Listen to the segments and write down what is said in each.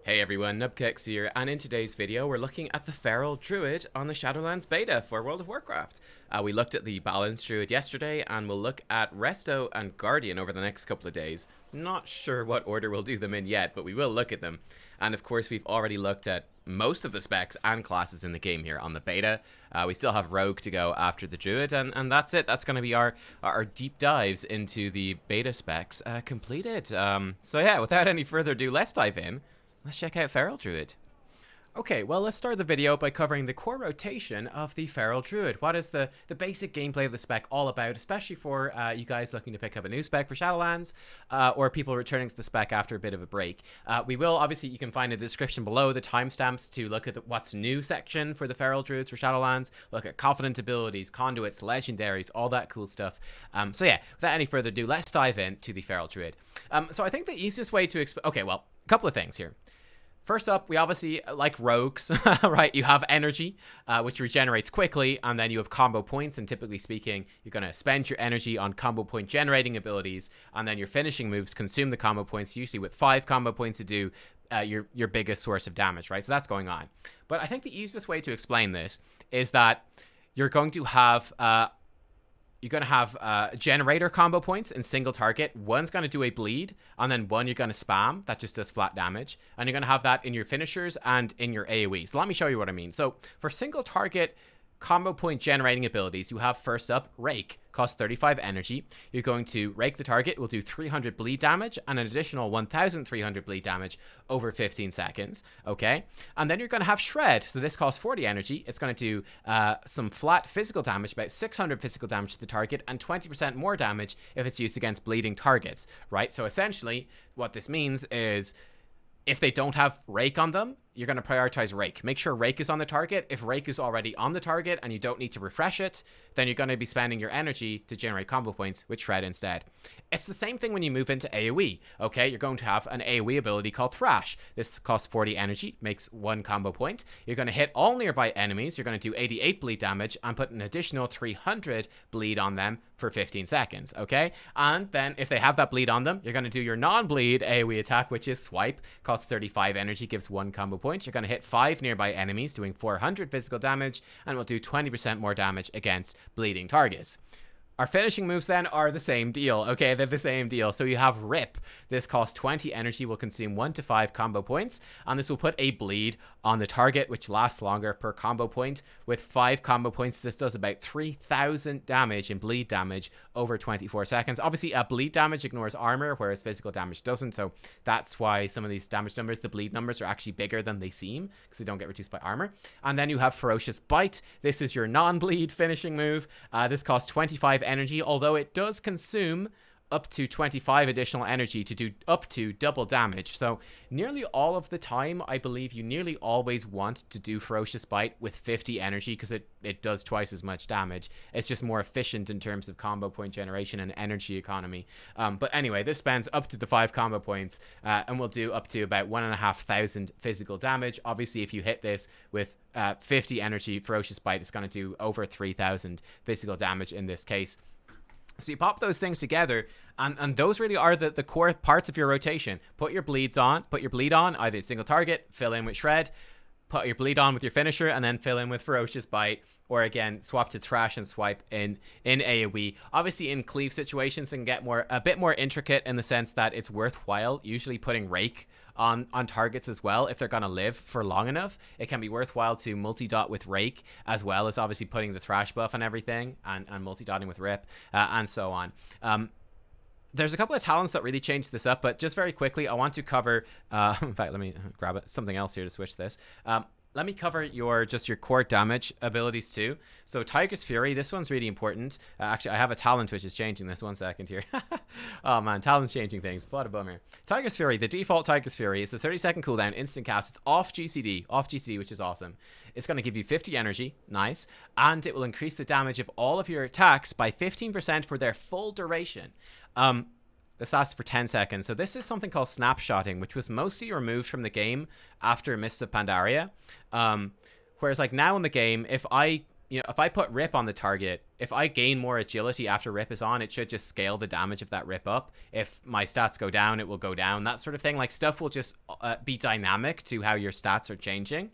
Hey everyone, Nubkeks here, and in today's video we're looking at the Feral Druid on the Shadowlands beta for World of Warcraft. We looked at the Balanced Druid yesterday, and we'll look at Resto and Guardian over the next couple of days. Not sure what order we'll do them in yet, but we will look at them. And of course we've already looked at most of the specs and classes in the game here on the beta. We still have Rogue to go after the Druid, and that's it. That's going to be our deep dives into the beta specs completed. So yeah, without any further ado, let's dive in. Let's check out Feral Druid. Okay, well, let's start the video by covering the core rotation of the Feral Druid. What is the basic gameplay of the spec all about, especially for you guys looking to pick up a new spec for Shadowlands, or people returning to the spec after a bit of a break. We will, obviously, you can find in the description below the timestamps to look at the what's new section for the Feral Druids for Shadowlands, look at confident abilities, conduits, legendaries, all that cool stuff. So yeah, without any further ado, let's dive into the Feral Druid. So I think the easiest way to okay, well, a couple of things here. First up, we obviously, like rogues, right, you have energy, which regenerates quickly, and then you have combo points, and typically speaking, you're going to spend your energy on combo point generating abilities, and then your finishing moves consume the combo points, usually with 5 combo points to do your biggest source of damage, right? So that's going on. But I think the easiest way to explain this is that you're going to have generator combo points in single target. One's going to do a bleed, and then one you're going to spam. That just does flat damage. And you're going to have that in your finishers and in your AoE. So let me show you what I mean. So for single target combo point generating abilities, you have first up Rake, costs 35 energy. You're going to rake the target, will do 300 bleed damage and an additional 1300 bleed damage over 15 seconds. Okay, and then you're going to have Shred. So this costs 40 energy. It's going to do some flat physical damage, about 600 physical damage to the target, and 20% more damage if it's used against bleeding targets, right? So essentially what this means is if they don't have Rake on them, you're going to prioritize Rake. Make sure Rake is on the target. If Rake is already on the target and you don't need to refresh it, then you're going to be spending your energy to generate combo points with Shred instead. It's the same thing when you move into AoE, okay? You're going to have an AoE ability called Thrash. This costs 40 energy, makes 1 combo point. You're going to hit all nearby enemies. You're going to do 88 bleed damage and put an additional 300 bleed on them for 15 seconds, okay? And then if they have that bleed on them, you're going to do your non-bleed AoE attack, which is Swipe. Costs 35 energy, gives 1 combo points. You're going to hit 5 nearby enemies, doing 400 physical damage, and will do 20% more damage against bleeding targets. Our finishing moves then are the same deal, okay? They're the same deal. So you have Rip. This costs 20 energy, will consume 1 to 5 combo points, and this will put a bleed on the target, which lasts longer per combo point. With 5 combo points, this does about 3000 damage in bleed damage over 24 seconds. Obviously, bleed damage ignores armor, whereas physical damage doesn't, so that's why some of these damage numbers, the bleed numbers, are actually bigger than they seem, because they don't get reduced by armor. And then you have Ferocious Bite. This is your non-bleed finishing move. This costs 25 energy, although it does consume up to 25 additional energy to do up to double damage. So nearly all of the time, I believe you nearly always want to do Ferocious Bite with 50 energy, because it does twice as much damage. It's just more efficient in terms of combo point generation and energy economy. But anyway, this spends up to the 5 combo points and will do up to about 1,500 physical damage. Obviously, if you hit this with 50 energy Ferocious Bite, it's going to do over 3,000 physical damage in this case. So you pop those things together, and those really are the core parts of your rotation. Put your bleed on, either single target, fill in with Shred, put your bleed on with your finisher, and then fill in with Ferocious Bite, or again, swap to Thrash and Swipe in AoE. Obviously, in cleave situations, it can get a bit more intricate in the sense that it's worthwhile usually putting Rake on targets as well. If they're going to live for long enough, it can be worthwhile to multi-dot with Rake, as well as obviously putting the Thrash buff and everything, and multi-dotting with Rip, and so on. There's a couple of talents that really change this up, but just very quickly, I want to cover, in fact, let me grab something else here to switch this. Let me cover your core damage abilities too. So Tiger's Fury, this one's really important. Actually, I have a talent which is changing this. 1 second here. Oh man, talent's changing things. What a bummer. Tiger's Fury, the default Tiger's Fury, it's a 30-second cooldown, instant cast. It's off GCD, which is awesome. It's going to give you 50 energy, nice, and it will increase the damage of all of your attacks by 15% for their full duration. This lasts for 10 seconds. So this is something called snapshotting, which was mostly removed from the game after Mists of Pandaria. Whereas like now in the game, if I if I put rip on the target, if I gain more agility after rip is on, it should just scale the damage of that rip up. If my stats go down, it will go down, that sort of thing. Like, stuff will just be dynamic to how your stats are changing.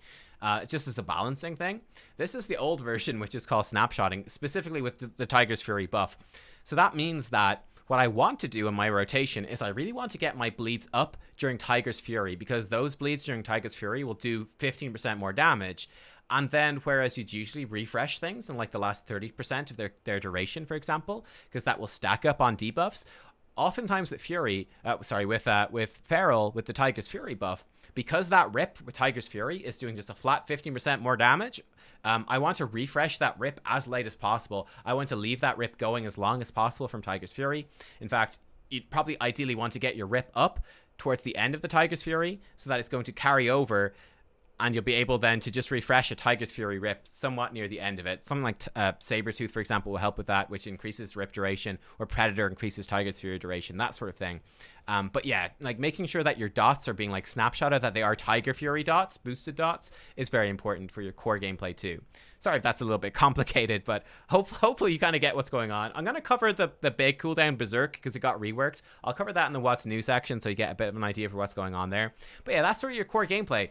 Just as a balancing thing. This is the old version, which is called snapshotting, specifically with the Tiger's Fury buff. So that means that what I want to do in my rotation is I really want to get my bleeds up during Tiger's Fury, because those bleeds during Tiger's Fury will do 15% more damage. And then, whereas you'd usually refresh things in like the last 30% of their duration, for example, because that will stack up on debuffs, oftentimes with Fury, with Feral, with the Tiger's Fury buff, because that rip with Tiger's Fury is doing just a flat 15% more damage, I want to refresh that rip as late as possible. I want to leave that rip going as long as possible from Tiger's Fury. In fact, you'd probably ideally want to get your rip up towards the end of the Tiger's Fury so that it's going to carry over, and you'll be able then to just refresh a Tiger's Fury rip somewhat near the end of it. Something like Sabretooth, for example, will help with that, which increases rip duration, or Predator increases Tiger's Fury duration, that sort of thing. But yeah, like making sure that your dots are being like snapshotted, that they are Tiger Fury dots, boosted dots, is very important for your core gameplay too. Sorry if that's a little bit complicated, but hopefully you kind of get what's going on. I'm going to cover the big cooldown Berserk because it got reworked. I'll cover that in the What's New section so you get a bit of an idea for what's going on there. But yeah, that's sort of your core gameplay.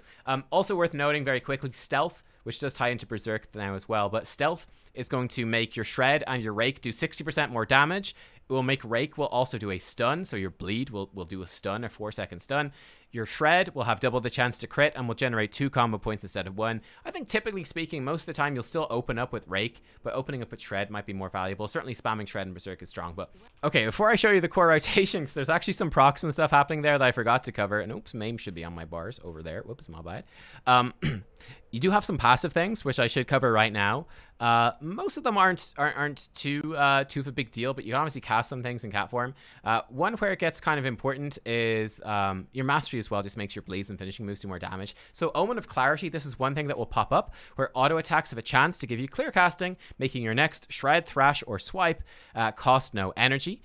Also worth noting very quickly, Stealth, which does tie into Berserk now as well, but Stealth is going to make your Shred and your Rake do 60% more damage. It will make Rake will also do a stun, so your Bleed will do a stun, a 4-second stun. Your Shred will have double the chance to crit and will generate 2 combo points instead of 1. I think typically speaking, most of the time you'll still open up with Rake, but opening up with Shred might be more valuable. Certainly spamming Shred and Berserk is strong. But okay, before I show you the core rotation, because there's actually some procs and stuff happening there that I forgot to cover. And oops, MAME should be on my bars over there. Whoops, my bad. You do have some passive things, which I should cover right now. Most of them aren't too of a big deal, but you can obviously cast some things in cat form. One where it gets kind of important is your mastery as well, just makes your bleeds and finishing moves do more damage. So Omen of Clarity, this is one thing that will pop up, where auto attacks have a chance to give you clear casting, making your next Shred, Thrash, or Swipe cost no energy.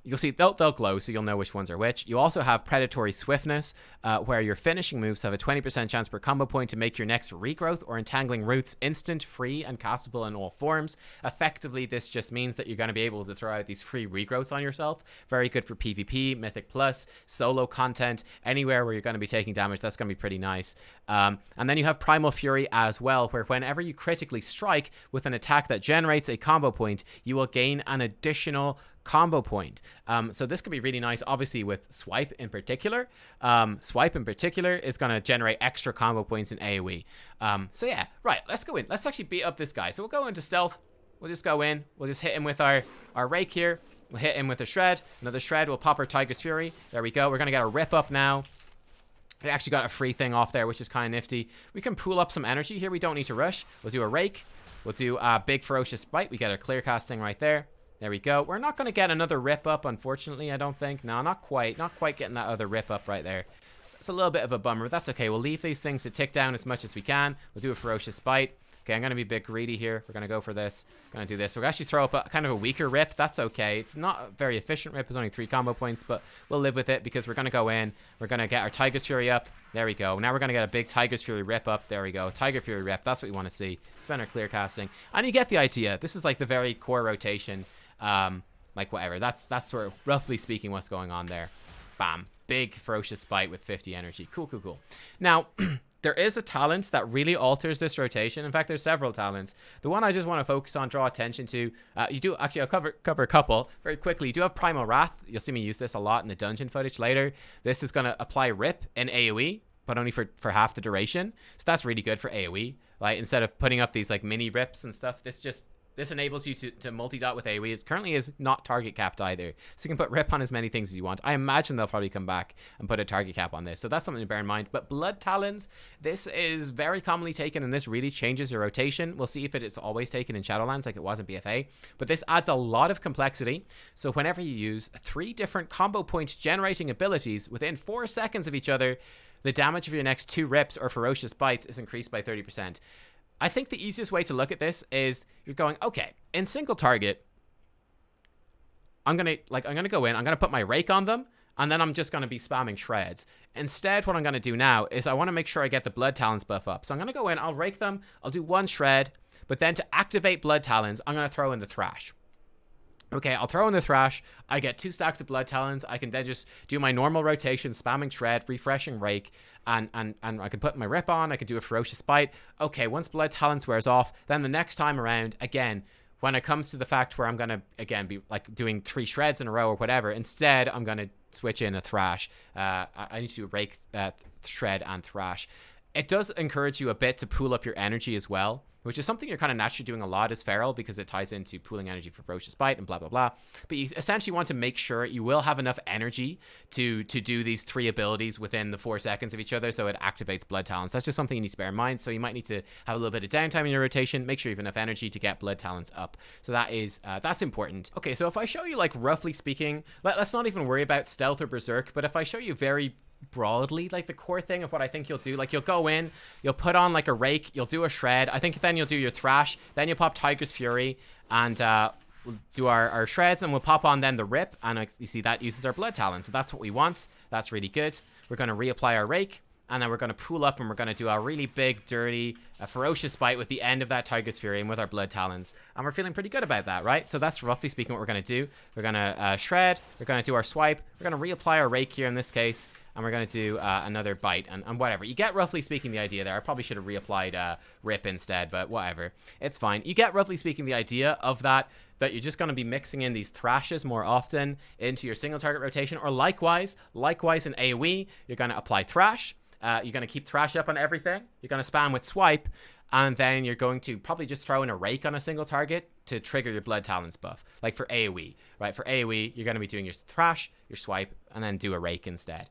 You'll see they'll glow, so you'll know which ones are which. You also have Predatory Swiftness, where your finishing moves have a 20% chance per combo point to make your next Regrowth or Entangling Roots instant, free, and castable in all forms. Effectively, this just means that you're going to be able to throw out these free regrowths on yourself. Very good for PvP, Mythic Plus, solo content, anywhere where you're going to be taking damage. That's going to be pretty nice. And then you have Primal Fury as well, where whenever you critically strike with an attack that generates a combo point, you will gain an additional combo point. So this could be really nice, obviously, with Swipe in particular. Swipe in particular is going to generate extra combo points in AoE. So yeah, right, let's go in. Let's actually beat up this guy. So we'll go into Stealth. We'll just go in. We'll just hit him with our Rake here. We'll hit him with a Shred. Another Shred. We'll pop our Tiger's Fury. There we go. We're going to get a Rip up now. We actually got a free thing off there, which is kind of nifty. We can pool up some energy here. We don't need to rush. We'll do a Rake. We'll do a big Ferocious Bite. We get our clear casting right there. There we go. We're not going to get another Rip up, unfortunately, I don't think. No, not quite. Not quite getting that other Rip up right there. It's a little bit of a bummer, but that's okay. We'll leave these things to tick down as much as we can. We'll do a Ferocious Bite. Okay, I'm going to be a bit greedy here. We're going to go for this. Going to do this. We'll actually throw up a kind of a weaker Rip. That's okay. It's not a very efficient Rip. It's only 3 combo points, but we'll live with it because we're going to go in. We're going to get our Tiger's Fury up. There we go. Now we're going to get a big Tiger's Fury Rip up. There we go. Tiger Fury Rip. That's what we want to see. Spend our clear casting. And you get the idea. This is like the very core rotation. Like whatever. That's sort of roughly speaking what's going on there. Bam. Big Ferocious Bite with 50 energy. Cool, cool, cool. Now, there is a talent that really alters this rotation. In fact, there's several talents. The one I just want to focus on, draw attention to, you do, actually, I'll cover a couple very quickly. You do have Primal Wrath. You'll see me use this a lot in the dungeon footage later. This is going to apply Rip in AoE, but only for half the duration. So that's really good for AoE. Like, instead of putting up these like mini rips and stuff, this enables you to multi-dot with AoE. It currently is not target capped either. So you can put Rip on as many things as you want. I imagine they'll probably come back and put a target cap on this. So that's something to bear in mind. But Blood Talons, this is very commonly taken, and this really changes your rotation. We'll see if it is always taken in Shadowlands like it was in BFA. But this adds a lot of complexity. So whenever you use 3 different combo point generating abilities within 4 seconds of each other, the damage of your next 2 Rips or Ferocious Bites is increased by 30%. I think the easiest way to look at this is you're going, okay, in single target, I'm going to go in, I'm going to put my Rake on them, and then I'm just going to be spamming Shreds. Instead, what I'm going to do now is I want to make sure I get the Blood Talons buff up. So I'm going to go in, I'll Rake them, I'll do 1 Shred, But then to activate Blood Talons, I'm going to throw in the Thrash. Okay, I'll throw in the Thrash. I get 2 stacks of Blood Talons. I can then just do my normal rotation, spamming Shred, refreshing Rake, and I can put my Rip on. I can do a Ferocious Bite. Okay, once Blood Talons wears off, then the next time around, again, when it comes to the fact where I'm going to, again, be like doing 3 Shreds in a row or whatever, instead, I'm going to switch in a Thrash. I need to Rake, Shred, and Thrash. It does encourage you a bit to pool up your energy as well, which is something you're kind of naturally doing a lot as Feral because it ties into pooling energy for Ferocious Bite and blah, blah, blah. But you essentially want to make sure you will have enough energy to do these 3 abilities within the 4 seconds of each other, so it activates Blood Talons. That's just something you need to bear in mind. So you might need to have a little bit of downtime in your rotation, make sure you have enough energy to get Blood Talons up. So that is, that's important. Okay, so if I show you, like, roughly speaking, let's not even worry about Stealth or Berserk, but if I show you very broadly, like, the core thing of what I think you'll do, like, you'll go in, you'll put on like a Rake, you'll do a Shred, I think then you'll do your Thrash, then you'll pop Tiger's Fury, and we'll do our Shreds, and we'll pop on then the Rip, and you see that uses our Blood Talon, so that's what we want. That's really good. We're going to reapply our Rake, and then we're going to pool up, and we're going to do a really big, dirty, Ferocious Bite with the end of that Tiger's Fury and with our Blood Talons. And we're feeling pretty good about that, right? So that's roughly speaking what we're going to do. We're going to Shred, we're going to do our Swipe, we're going to reapply our Rake here in this case, and we're going to do another Bite and whatever. You get roughly speaking the idea there. I probably should have reapplied Rip instead, but whatever. It's fine. You get roughly speaking the idea of that you're just going to be mixing in these Thrashes more often into your single target rotation, or likewise in AoE, you're going to apply Thrash. You're going to keep Thrash up on everything. You're going to spam with Swipe, and then you're going to probably just throw in a Rake on a single target to trigger your Blood Talons buff, like for AoE, right? For AoE, you're going to be doing your Thrash, your Swipe, and then do a Rake instead.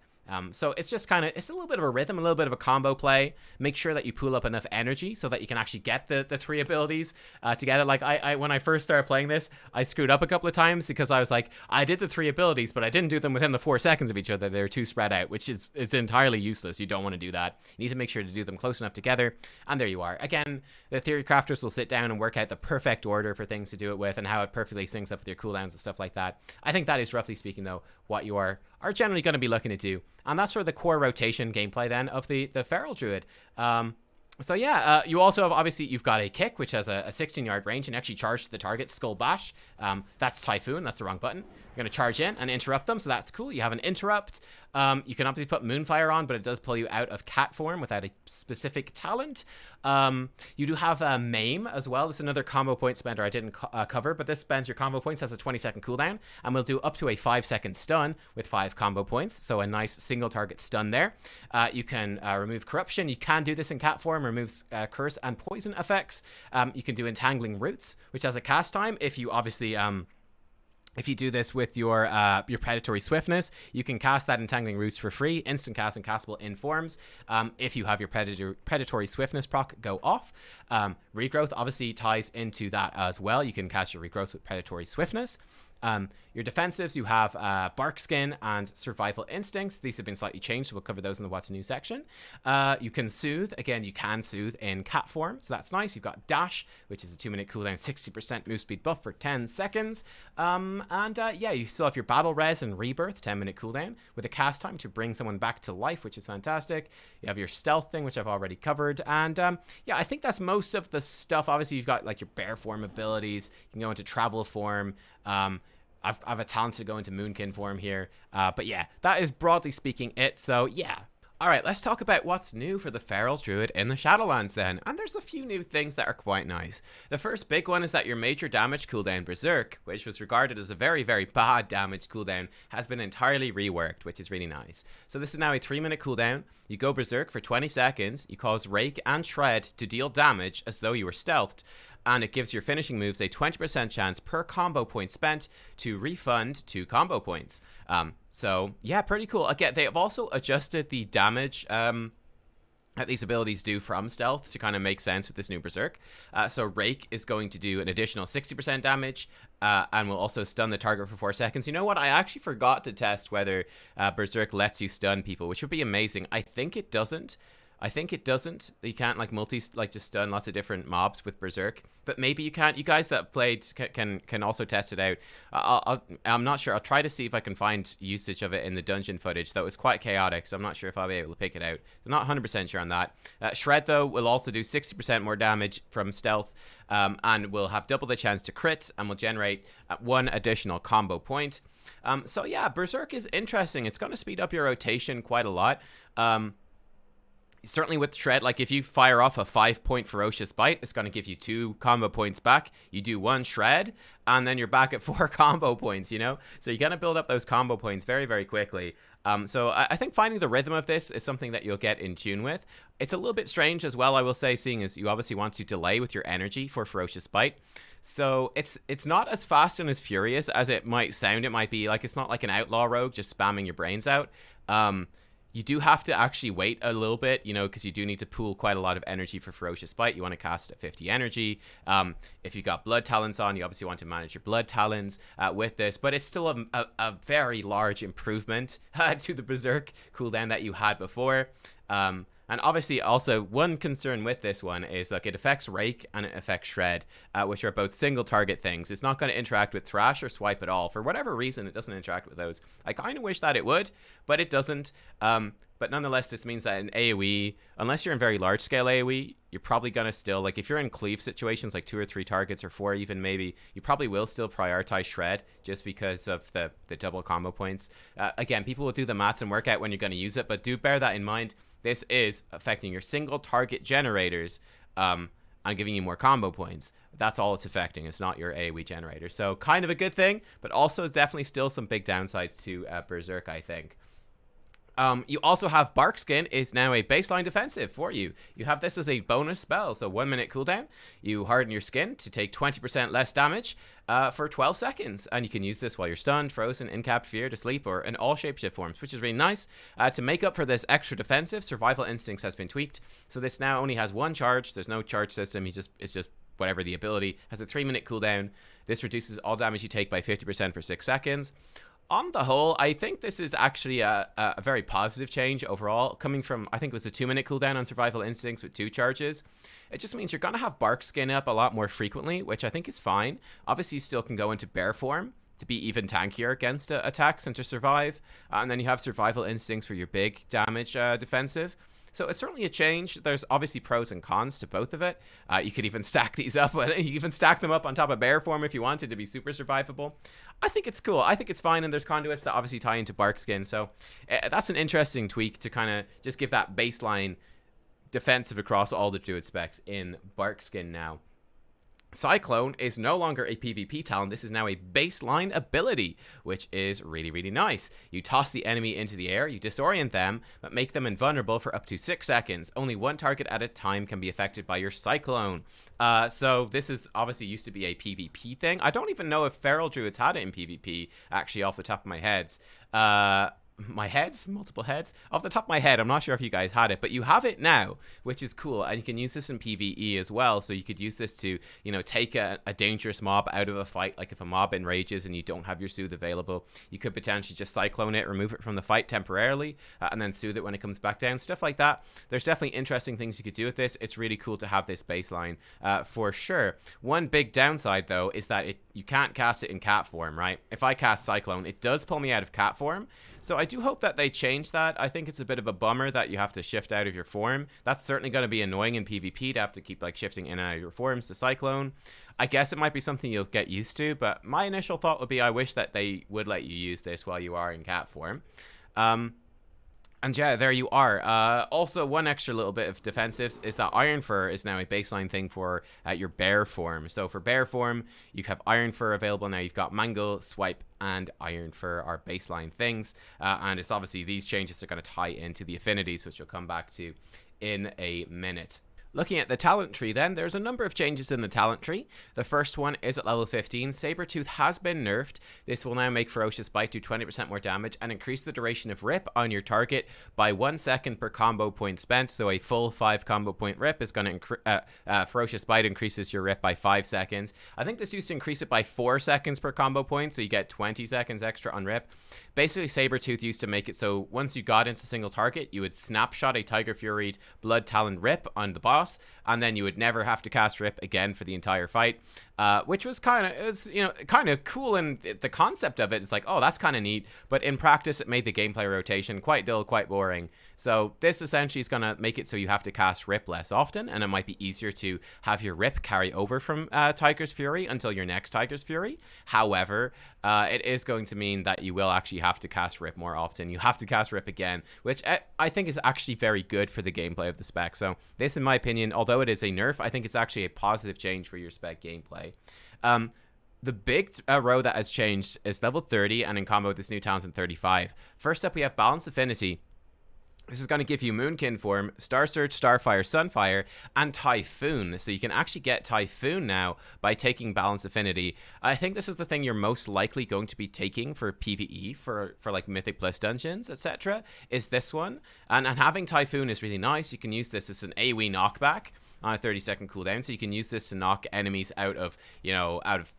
So it's just kind of, it's a little bit of a rhythm, a little bit of a combo play. Make sure that you pool up enough energy so that you can actually get the 3 abilities together. Like I when I first started playing this, I screwed up a couple of times because I was like, I did the 3 abilities, but I didn't do them within the 4 seconds of each other. They're too spread out, which is entirely useless. You don't want to do that. You need to make sure to do them close enough together. And there you are. Again, the theory crafters will sit down and work out the perfect order for things to do it with and how it perfectly syncs up with your cooldowns and stuff like that. I think that is, roughly speaking, though, what you are generally going to be looking to do. And that's for the core rotation gameplay then of the Feral Druid. So yeah, you also have, obviously, you've got a kick, which has a 16-yard range and actually charge to the target, Skull Bash. That's Typhoon, that's the wrong button. You're going to charge in and interrupt them, so that's cool. You have an interrupt. You can obviously put Moonfire on, but it does pull you out of cat form without a specific talent. You do have Maim as well. This is another combo point spender I didn't cover, but this spends your combo points, has a 20-second cooldown, and we'll do up to a 5-second stun with 5 combo points, so a nice single target stun there. You can remove Corruption. You can do this in cat form, removes Curse and Poison effects. You can do Entangling Roots, which has a cast time. If you obviously... If you do this with your Predatory Swiftness, you can cast that Entangling Roots for free, instant cast and castable in forms. If you have your Predatory Swiftness proc go off. Regrowth obviously ties into that as well. You can cast your Regrowth with Predatory Swiftness. Your defensives, you have Bark Skin and Survival Instincts. These have been slightly changed, so we'll cover those in the What's New section. You can Soothe. Again, you can Soothe in cat form, so that's nice. You've got Dash, which is a 2-minute cooldown, 60% move speed buff for 10 seconds. Yeah, you still have your Battle Res and Rebirth, 10-minute cooldown, with a cast time to bring someone back to life, which is fantastic. You have your Stealth thing, which I've already covered. And yeah, I think that's most of the stuff. Obviously, you've got like your Bear form abilities. You can go into Travel form. I've a talent to go into Moonkin form here. But yeah, that is broadly speaking it. So yeah. Alright, let's talk about what's new for the Feral Druid in the Shadowlands then. And there's a few new things that are quite nice. The first big one is that your major damage cooldown, Berserk, which was regarded as a very, very bad damage cooldown, has been entirely reworked, which is really nice. So this is now a 3-minute cooldown. You go Berserk for 20 seconds. You cause Rake and Shred to deal damage as though you were stealthed. And it gives your finishing moves a 20% chance per combo point spent to refund 2 combo points. So, yeah, pretty cool. Again, they have also adjusted the damage that these abilities do from stealth to kind of make sense with this new Berserk. So Rake is going to do an additional 60% damage and will also stun the target for 4 seconds. You know what? I actually forgot to test whether Berserk lets you stun people, which would be amazing. I think it doesn't. I think it doesn't. You can't like just stun lots of different mobs with Berserk. But maybe you can't. You guys that have played can also test it out. I'm not sure. I'll try to see if I can find usage of it in the dungeon footage. Though it was quite chaotic, so I'm not sure if I'll be able to pick it out. I'm not 100% sure on that. Shred though will also do 60% more damage from stealth, and will have double the chance to crit, and will generate 1 additional combo point. So yeah, Berserk is interesting. It's going to speed up your rotation quite a lot. Certainly with Shred, like if you fire off a 5-point Ferocious Bite, it's going to give you 2 combo points back. You do 1 Shred, and then you're back at 4 combo points, you know? So you're going to build up those combo points very, very quickly. So I think finding the rhythm of this is something that you'll get in tune with. It's a little bit strange as well, I will say, seeing as you obviously want to delay with your energy for Ferocious Bite. So it's not as fast and as furious as it might sound. It might be like, it's not like an outlaw rogue just spamming your brains out. You do have to actually wait a little bit, you know, because you do need to pool quite a lot of energy for Ferocious Bite. You want to cast at 50 energy. If you got Blood Talons on, you obviously want to manage your Blood Talons with this. But it's still a very large improvement to the Berserk cooldown that you had before. And obviously, also, one concern with this one is, look, it affects Rake and it affects Shred, which are both single target things. It's not going to interact with Thrash or Swipe at all. For whatever reason, it doesn't interact with those. I kind of wish that it would, but it doesn't. But nonetheless, this means that in AoE, unless you're in very large-scale AoE, you're probably going to still, like, if you're in cleave situations, like 2 or 3 targets, or 4 even maybe, you probably will still prioritize Shred, just because of the double combo points. Again, people will do the maths and work out when you're going to use it, but do bear that in mind. This is affecting your single target generators and giving you more combo points. That's all it's affecting. It's not your AoE generator. So kind of a good thing, but also definitely still some big downsides to Berserk, I think. You also have Barkskin is now a baseline defensive for you. You have this as a bonus spell, so 1 minute cooldown. You harden your skin to take 20% less damage for 12 seconds, and you can use this while you're stunned, frozen, incapped, feared, asleep, or in all shapeshift forms, which is really nice. To make up for this extra defensive, Survival Instincts has been tweaked, so this now only has 1 charge. There's no charge system. It's just whatever the ability. Has a 3 minute cooldown. This reduces all damage you take by 50% for 6 seconds. On the whole, I think this is actually a very positive change overall, coming from, I think it was a 2 minute cooldown on Survival Instincts with 2 charges. It just means you're going to have Barkskin up a lot more frequently, which I think is fine. Obviously, you still can go into bear form to be even tankier against attacks and to survive. And then you have Survival Instincts for your big damage defensive. So it's certainly a change. There's obviously pros and cons to both of it. You could even stack these up. You could even stack them up on top of bear form if you wanted to be super survivable. I think it's cool. I think it's fine. And there's conduits that obviously tie into Barkskin. So that's an interesting tweak to kind of just give that baseline defensive across all the Druid specs in Barkskin now. Cyclone is no longer a PvP talent. This is now a baseline ability, which is really, really nice. You toss the enemy into the air, you disorient them, but make them invulnerable for up to 6 seconds. Only 1 target at a time can be affected by your Cyclone. So this is obviously used to be a PvP thing. I don't even know if Feral Druids had it in PvP, actually, off the top of my heads. Multiple heads off the top of my head. I'm not sure if you guys had it, but you have it now, which is cool. And you can use this in PvE as well. So you could use this to, you know, take a dangerous mob out of a fight. Like if a mob enrages and you don't have your soothe available, you could potentially just cyclone it, remove it from the fight temporarily, and then soothe it when it comes back down. Stuff like that. There's definitely interesting things you could do with this. It's really cool to have this baseline for sure. One big downside though is that you can't cast it in cat form, right? If I cast Cyclone, it does pull me out of cat form. So I do hope that they change that. I think it's a bit of a bummer that you have to shift out of your form. That's certainly going to be annoying in PvP to have to keep like shifting in and out of your forms to Cyclone. I guess it might be something you'll get used to, but my initial thought would be I wish that they would let you use this while you are in cat form. And yeah, there you are. Also, one extra little bit of defensives is that Iron Fur is now a baseline thing for your bear form. So for bear form, you have Iron Fur available now. You've got Mangle, Swipe, and Iron Fur are baseline things. And it's obviously these changes are going to tie into the affinities, which we'll come back to in a minute. Looking at the talent tree then, there's a number of changes in the talent tree. The first one is at level 15. Sabretooth has been nerfed. This will now make Ferocious Bite do 20% more damage and increase the duration of rip on your target by 1 second per combo point spent. So a full 5 combo point rip is going to Ferocious Bite increases your rip by 5 seconds. I think this used to increase it by 4 seconds per combo point, so you get 20 seconds extra on rip. Basically, Sabretooth used to make it so once you got into single target, you would snapshot a Tiger Fury Blood Talon rip on the boss, and then you would never have to cast rip again for the entire fight, which was kind of cool. And the concept of it is like, oh, that's kind of neat, but in practice it made the gameplay rotation quite dull, quite boring. So this essentially is going to make it so you have to cast rip less often, and it might be easier to have your rip carry over from Tiger's Fury until your next Tiger's Fury. However, it is going to mean that you will actually have to cast rip more often. You have to cast rip again, which I think is actually very good for the gameplay of the spec. So this, in my opinion, although it is a nerf, I think it's actually a positive change for your spec gameplay. The big row that has changed is level 30, and in combo with this new talent in 35. First up, we have Balance Affinity. This is going to give you Moonkin form, Star Surge, Starfire, Sunfire, and Typhoon. So you can actually get Typhoon now by taking Balance Affinity. I think this is the thing you're most likely going to be taking for PvE, for like Mythic Plus dungeons, etc. is this one. And having Typhoon is really nice. You can use this as an AoE knockback on a 30-second cooldown, so you can use this to knock enemies out of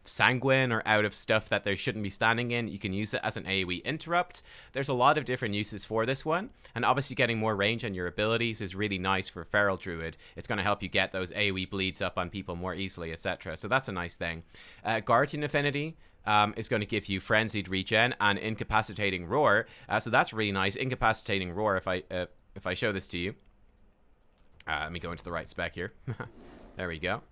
Sanguine or out of stuff that they shouldn't be standing in. You can use it as an AoE interrupt. There's a lot of different uses for this one, and obviously getting more range on your abilities is really nice for Feral Druid. It's going to help you get those AoE bleeds up on people more easily, etc. So that's a nice thing. Guardian Affinity is going to give you Frenzied Regen and Incapacitating Roar. So that's really nice. Incapacitating Roar, if I show this to you. Let me go into the right spec here. There we go.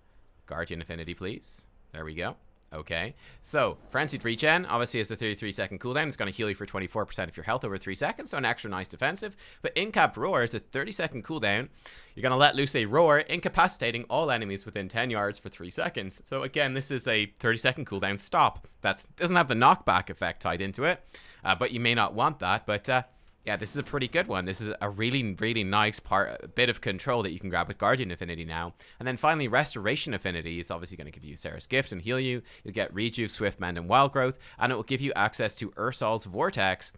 Guardian Affinity, please. There we go. Okay. So, Frenzied Regen obviously has the 33-second cooldown. It's going to heal you for 24% of your health over 3 seconds, so an extra nice defensive. But Incap Roar is a 30-second cooldown. You're going to let loose a roar, incapacitating all enemies within 10 yards for 3 seconds. So, again, this is a 30-second cooldown stop. That doesn't have the knockback effect tied into it, but you may not want that. But yeah, this is a pretty good one. This is a really, really nice bit of control that you can grab with Guardian Affinity now. And then finally, Restoration Affinity is obviously going to give you Sarah's Gift and heal you. You'll get Rejuve, Swift Mend, and Wild Growth, and it will give you access to Ursol's Vortex.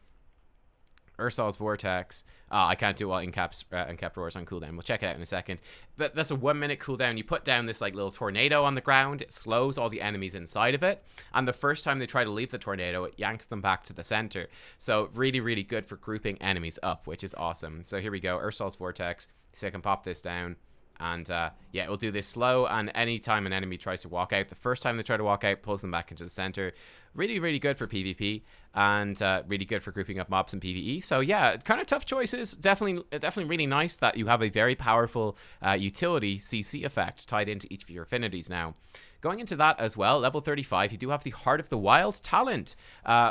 I can't do all Incap Roars on cooldown. We'll check it out in a second. But that's a 1-minute cooldown. You put down this like little tornado on the ground. It slows all the enemies inside of it. And the first time they try to leave the tornado, it yanks them back to the center. So really, really good for grouping enemies up, which is awesome. So here we go. Ursol's Vortex. So I can pop this down. And yeah, it will do this slow, and anytime an enemy tries to walk out, the first time they try to walk out, pulls them back into the center. Really, really good for PvP, and really good for grouping up mobs in PvE. So yeah, kind of tough choices. Definitely really nice that you have a very powerful utility CC effect tied into each of your affinities now. Going into that as well, level 35, you do have the Heart of the Wild talent,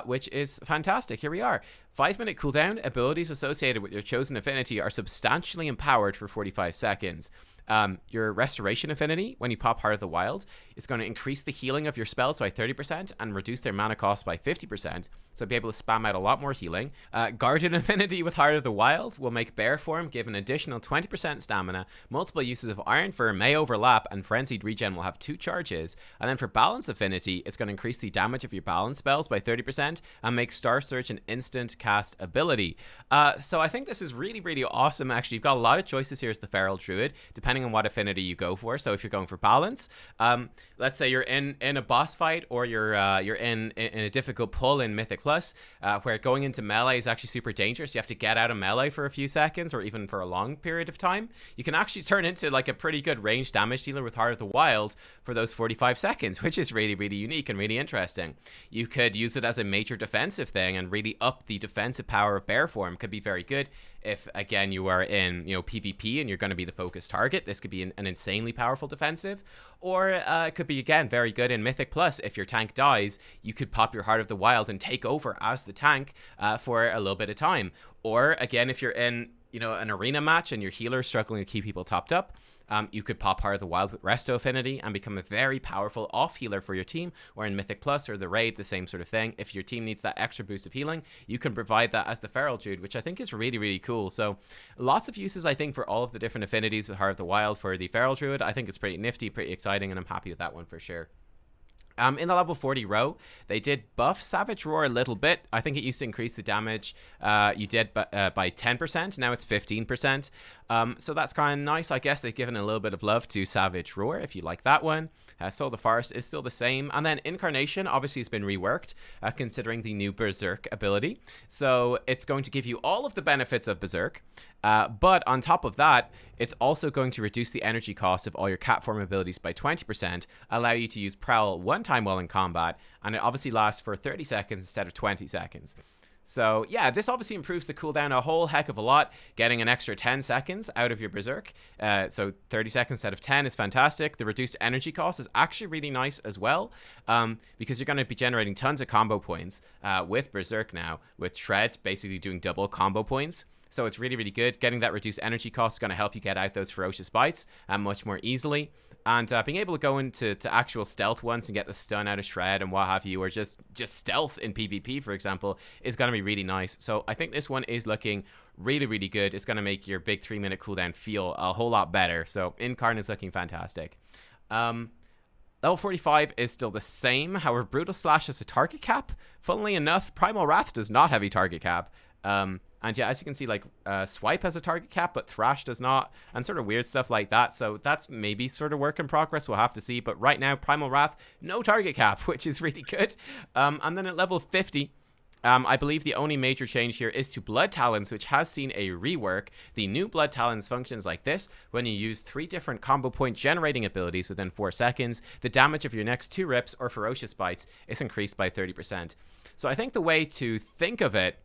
which is fantastic. Here we are. 5-minute cooldown. Abilities associated with your chosen affinity are substantially empowered for 45 seconds. Your Restoration Affinity, when you pop Heart of the Wild, it's going to increase the healing of your spells by 30% and reduce their mana cost by 50%. So be able to spam out a lot more healing. Guardian Affinity with Heart of the Wild will make Bear Form give an additional 20% stamina. Multiple uses of Iron Fur may overlap, and Frenzied Regen will have 2 charges. And then for Balance Affinity, it's going to increase the damage of your balance spells by 30% and make Star Search an instant cast ability. So I think this is really, really awesome. Actually, you've got a lot of choices here as the Feral Druid, depending on what affinity you go for. So if you're going for balance, let's say you're in a boss fight, or you're in a difficult pull in Mythic Plus, where going into melee is actually super dangerous. You have to get out of melee for a few seconds or even for a long period of time. You can actually turn into like a pretty good range damage dealer with Heart of the Wild for those 45 seconds, which is really, really unique and really interesting. You could use it as a major defensive thing and really up the defensive power of Bear Form. Could be very good if, again, you are in PvP and you're going to be the focused target. This could be an insanely powerful defensive. Or it could be, again, very good in Mythic Plus. If your tank dies, you could pop your Heart of the Wild and take over as the tank for a little bit of time. Or, again, if you're in you know, an arena match and your healer struggling to keep people topped up, you could pop Heart of the Wild with Resto Affinity and become a very powerful off healer for your team, or in Mythic Plus or the Raid, the same sort of thing. If your team needs that extra boost of healing, you can provide that as the Feral Druid, which I think is really, really cool. So lots of uses, I think, for all of the different affinities with Heart of the Wild for the Feral Druid. I think it's pretty nifty, pretty exciting, and I'm happy with that one for sure. In the level 40 row, they did buff Savage Roar a little bit. I think it used to increase the damage you did by 10%. Now it's 15%. So that's kind of nice. I guess they've given a little bit of love to Savage Roar, if you like that one. Soul the Forest is still the same. And then Incarnation, obviously, has been reworked, considering the new Berserk ability. So it's going to give you all of the benefits of Berserk. But on top of that, it's also going to reduce the energy cost of all your cat form abilities by 20%, allow you to use Prowl one time while in combat, and it obviously lasts for 30 seconds instead of 20 seconds. So yeah, this obviously improves the cooldown a whole heck of a lot, getting an extra 10 seconds out of your Berserk. So 30 seconds instead of 10 is fantastic. The reduced energy cost is actually really nice as well, because you're going to be generating tons of combo points with Berserk now, with Shred basically doing double combo points. So it's really, really good. Getting that reduced energy cost is going to help you get out those ferocious bites much more easily. And being able to go into actual stealth once and get the stun out of Shred and what have you, or just stealth in PvP, for example, is going to be really nice. So I think this one is looking really, really good. It's going to make your big 3-minute cooldown feel a whole lot better. So Incarn is looking fantastic. Level 45 is still the same. However, Brutal Slash has a target cap. Funnily enough, Primal Wrath does not have a target cap. And yeah, as you can see, like, Swipe has a target cap, but Thrash does not, and sort of weird stuff like that. So that's maybe sort of work in progress. We'll have to see. But right now, Primal Wrath, no target cap, which is really good. And then at level 50, I believe the only major change here is to Blood Talons, which has seen a rework. The new Blood Talons functions like this: when you use 3 different combo point generating abilities within 4 seconds, the damage of your next 2 rips or ferocious bites is increased by 30%. So I think the way to think of it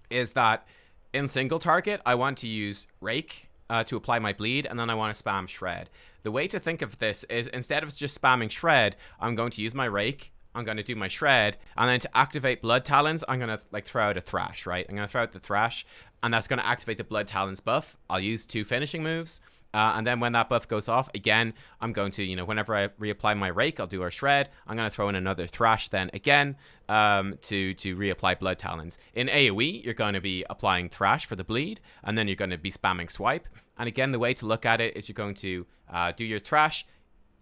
is that in single target, I want to use Rake to apply my bleed, and then I want to spam Shred. The way to think of this is, instead of just spamming Shred, I'm going to use my Rake, I'm going to do my Shred, and then to activate Blood Talons, I'm going to like throw out a Thrash, right? I'm going to throw out the Thrash, and that's going to activate the Blood Talons buff. I'll use 2 finishing moves. And then when that buff goes off, again, I'm going to, you know, whenever I reapply my Rake, I'll do a Shred. I'm going to throw in another Thrash then again to reapply Blood Talons. In AoE, you're going to be applying Thrash for the bleed, and then you're going to be spamming Swipe. And again, the way to look at it is you're going to do your Thrash,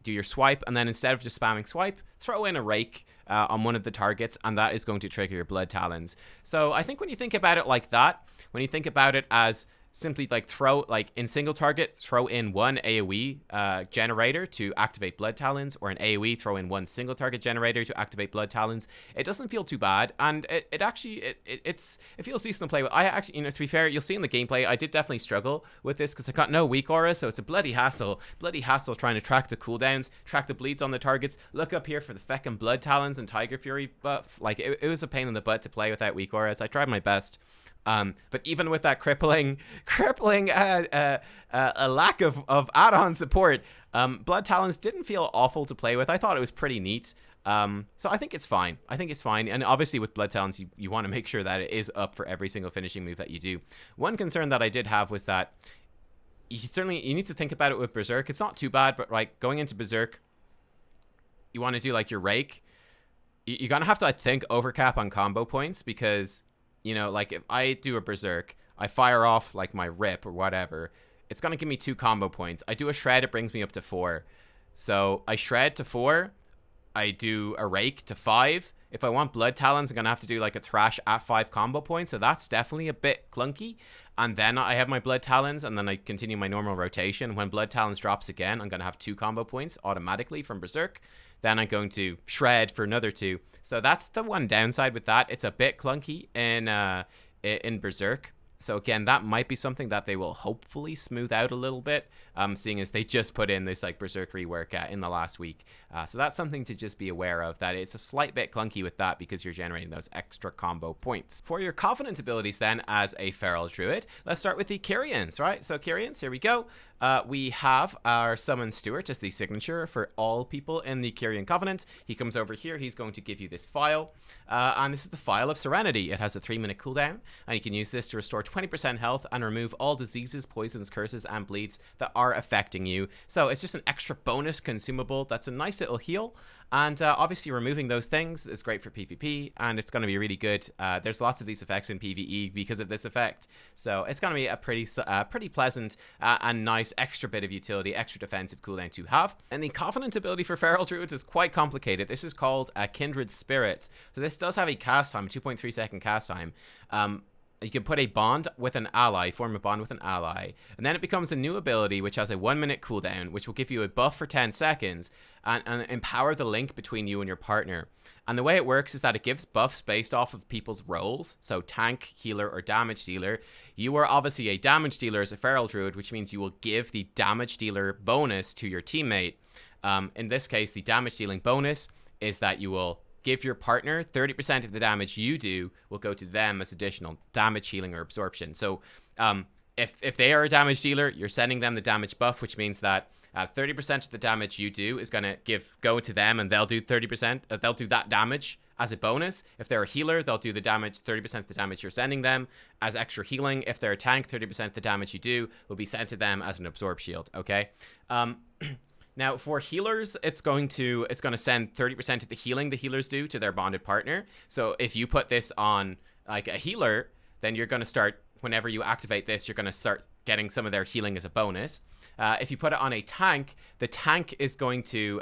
do your Swipe, and then instead of just spamming Swipe, throw in a Rake on one of the targets, and that is going to trigger your Blood Talons. So I think when you think about it like that, when you think about it as simply like in single target, throw in 1 AoE generator to activate Blood Talons, or an AoE, throw in 1 single target generator to activate Blood Talons. It doesn't feel too bad, and it feels decent to play with. I actually, you know, to be fair, you'll see in the gameplay, I did definitely struggle with this because I got no weak aura, so it's a bloody hassle trying to track the cooldowns, track the bleeds on the targets, look up here for the feckin' Blood Talons and Tiger Fury buff. Like, it was a pain in the butt to play without weak auras. I tried my best. But even with that crippling a lack of add-on support, Blood Talons didn't feel awful to play with. I thought it was pretty neat. So I think it's fine. And obviously with Blood Talons, you want to make sure that it is up for every single finishing move that you do. One concern that I did have was that you need to think about it with Berserk. It's not too bad, but like going into Berserk, you want to do like your Rake. You're gonna have to, I think, overcap on combo points, because, you know, like if I do a Berserk, I fire off like my Rip or whatever, it's going to give me 2 combo points. I do a Shred, it brings me up to 4. So I Shred to 4, I do a Rake to 5. If I want Blood Talons, I'm going to have to do like a Thrash at 5 combo points. So that's definitely a bit clunky. And then I have my Blood Talons, and then I continue my normal rotation. When Blood Talons drops again, I'm going to have 2 combo points automatically from Berserk. Then I'm going to Shred for another 2. So that's the one downside with that. It's a bit clunky in Berserk. So again, that might be something that they will hopefully smooth out a little bit, seeing as they just put in this like Berserk rework in the last week. So that's something to just be aware of, that it's a slight bit clunky with that because you're generating those extra combo points. For your Covenant abilities then, as a Feral Druid, let's start with the Kyrians, right? So Kyrians, here we go. We have our Summon Steward as the signature for all people in the Kyrian Covenant. He comes over here, he's going to give you this file, and this is the File of Serenity. It has a 3-minute cooldown, and you can use this to restore 20% health and remove all diseases, poisons, curses, and bleeds that are affecting you. So it's just an extra bonus consumable. That's a nice little heal. And obviously removing those things is great for PvP, and it's going to be really good. There's lots of these effects in PvE because of this effect. So it's going to be a pretty pleasant and nice extra bit of utility, extra defensive cooldown to have. And the Covenant ability for Feral Druids is quite complicated. This is called Kindred Spirits. So this does have a cast time, 2.3 second cast time. You can put a bond with an ally, form a bond with an ally, and then it becomes a new ability which has a 1 minute cooldown, which will give you a buff for 10 seconds and empower the link between you and your partner. And the way it works is that it gives buffs based off of people's roles, so tank, healer, or damage dealer. You are obviously a damage dealer as a Feral Druid, which means you will give the damage dealer bonus to your teammate. In this case, the damage dealing bonus is that you will give your partner 30% of the damage you do will go to them as additional damage, healing, or absorption. So if they are a damage dealer, you're sending them the damage buff, which means that 30% of the damage you do is going to go to them, and they'll do 30%. They'll do that damage as a bonus. If they're a healer, they'll do the damage, 30% of the damage you're sending them as extra healing. If they're a tank, 30% of the damage you do will be sent to them as an absorb shield. Okay. Now, for healers, it's going to send 30% of the healing the healers do to their bonded partner. So if you put this on like a healer, then you're going to start, whenever you activate this, you're going to start getting some of their healing as a bonus. If you put it on a tank, the tank is going to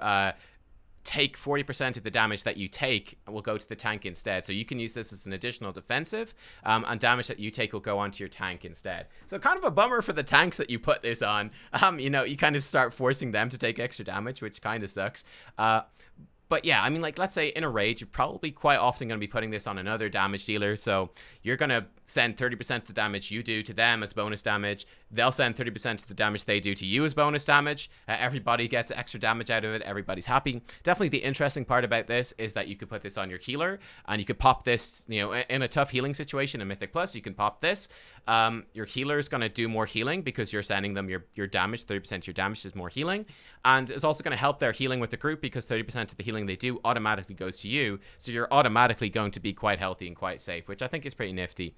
take 40% of the damage that you take and will go to the tank instead. So you can use this as an additional defensive, and damage that you take will go onto your tank instead. So kind of a bummer for the tanks that you put this on. You know, you kind of start forcing them to take extra damage, which kind of sucks. But yeah, I mean, like, let's say in a raid, you're probably quite often going to be putting this on another damage dealer. So you're going to send 30% of the damage you do to them as bonus damage. They'll send 30% of the damage they do to you as bonus damage. Everybody gets extra damage out of it. Everybody's happy. Definitely the interesting part about this is that you could put this on your healer, and you could pop this, you know, in a tough healing situation in Mythic Plus, you can pop this. Your healer is going to do more healing because you're sending them your damage. 30% of your damage is more healing. And it's also going to help their healing with the group because 30% of the healing they do automatically goes to you. So you're automatically going to be quite healthy and quite safe, which I think is pretty nifty.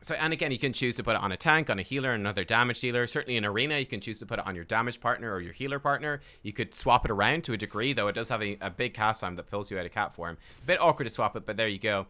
So, and again, you can choose to put it on a tank, on a healer, another damage dealer. Certainly in Arena, you can choose to put it on your damage partner or your healer partner. You could swap it around to a degree, though it does have a big cast time that pulls you out of cat form. A bit awkward to swap it, but there you go.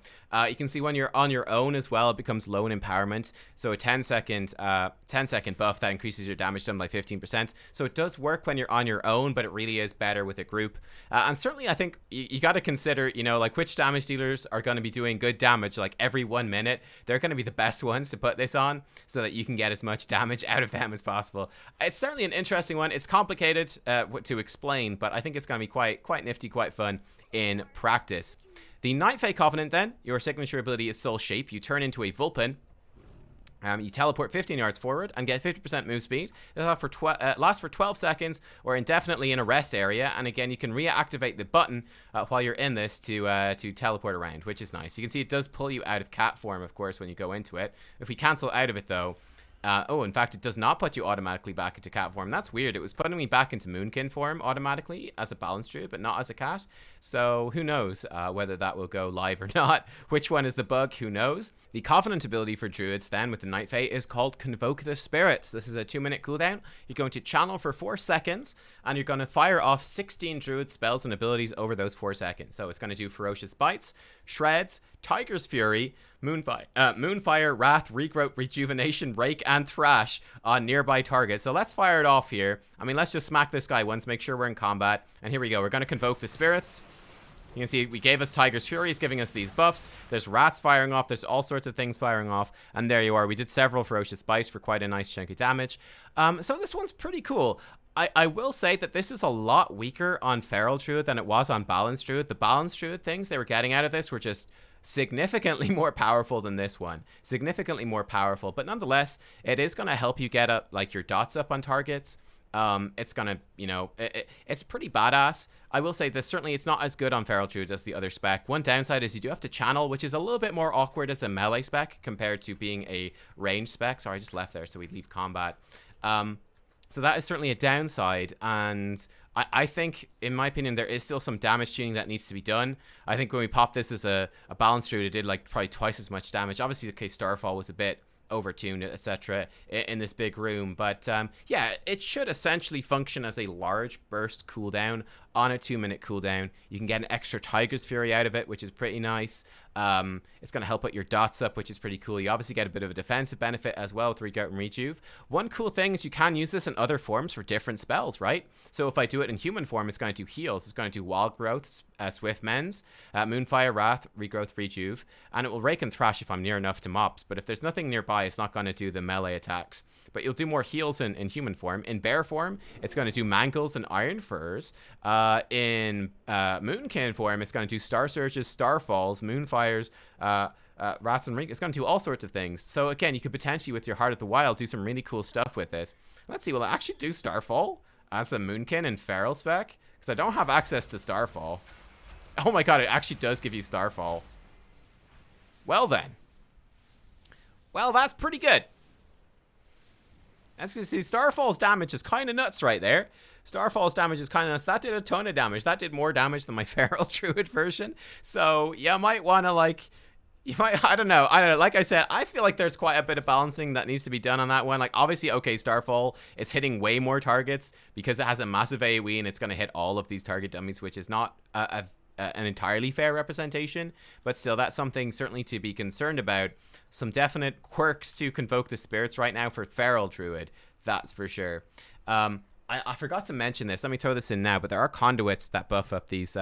You can see when you're on your own as well, it becomes lone empowerment. So a 10-second buff that increases your damage done by 15%. So it does work when you're on your own, but it really is better with a group. And certainly, I think you got to consider, you know, like which damage dealers are going to be doing good damage like every 1 minute. They're going to be the best ones to put this on so that you can get as much damage out of them as possible. It's certainly an interesting one. It's complicated to explain, but I think it's going to be quite nifty, quite fun in practice. The Night Fae Covenant, then, your signature ability is Soul Shape. You turn into a Vulpin. You teleport 15 yards forward and get 50% move speed. It'll lasts for 12 seconds or indefinitely in a rest area. And again, you can reactivate the button while you're in this to teleport around, which is nice. You can see it does pull you out of cat form, of course, when you go into it. If we cancel out of it, though, in fact, it does not put you automatically back into cat form. That's weird. It was putting me back into moonkin form automatically as a balanced druid, but not as a cat. So who knows whether that will go live or not. Which one is the bug? Who knows? The Covenant ability for druids then with the Night Fae is called Convoke the Spirits. This is a 2-minute cooldown. You're going to channel for 4 seconds, and you're going to fire off 16 druid spells and abilities over those 4 seconds. So it's going to do Ferocious Bites, Shreds, Tiger's Fury, Moonfire, Wrath, Regrowth, Rejuvenation, Rake, and Thrash on nearby targets. So let's fire it off here. I mean, let's just smack this guy once, make sure we're in combat. And here we go. We're going to Convoke the Spirits. You can see we gave us Tiger's Fury. It's giving us these buffs. There's rats firing off. There's all sorts of things firing off. And there you are. We did several Ferocious Bites for quite a nice chunk of damage. So this one's pretty cool. I will say that this is a lot weaker on Feral Druid than it was on Balanced Druid. The Balanced Druid things they were getting out of this were just significantly more powerful than this one. Significantly more powerful. But nonetheless, it is going to help you get like your dots up on targets. It's gonna, you know, it's pretty badass. I will say this, certainly it's not as good on Feral Druid as the other spec. One downside is you do have to channel, which is a little bit more awkward as a melee spec compared to being a range spec. Sorry, I just left there, so we leave combat. So that is certainly a downside, and I think, in my opinion, there is still some damage tuning that needs to be done. I think when we popped this as a balance druid, it did like probably twice as much damage. Obviously, okay, Starfall was a bit overtuned, etc. in this big room, but yeah, it should essentially function as a large burst cooldown on a 2-minute cooldown. You can get an extra Tiger's Fury out of it, which is pretty nice. It's going to help put your dots up, which is pretty cool. You obviously get a bit of a defensive benefit as well with Regout and Rejuve. One cool thing is you can use this in other forms for different spells, right? So if I do it in human form, it's going to do heals. It's going to do Wild Growth, Swift Mends, Moonfire, Wrath, Regrowth, Rejuve, and it will Rake and Thrash if I'm near enough to mobs. But if there's nothing nearby, it's not going to do the melee attacks. But you'll do more heals in human form. In bear form, it's going to do Mangles and Iron Furs. In Moonkin form, it's going to do Star Surges, Starfalls, Moonfires, Rats and Ring. It's going to do all sorts of things. So again, you could potentially, with your Heart of the Wild, do some really cool stuff with this. Let's see, will it actually do Starfall as a Moonkin and Feral spec? Because I don't have access to Starfall. Oh my god, it actually does give you Starfall. Well then. Well, that's pretty good. As you can see, Starfall's damage is kind of nuts right there. Starfall's damage is kind of nuts. That did a ton of damage. That did more damage than my Feral Druid version. So you might want to like... I don't know. Like I said, I feel like there's quite a bit of balancing that needs to be done on that one. Like, obviously, okay, Starfall is hitting way more targets because it has a massive AoE and it's going to hit all of these target dummies, which is not an entirely fair representation. But still, that's something certainly to be concerned about. Some definite quirks to Convoke the Spirits right now for Feral Druid. That's for sure. I forgot to mention this. Let me throw this in now. But there are conduits that buff up these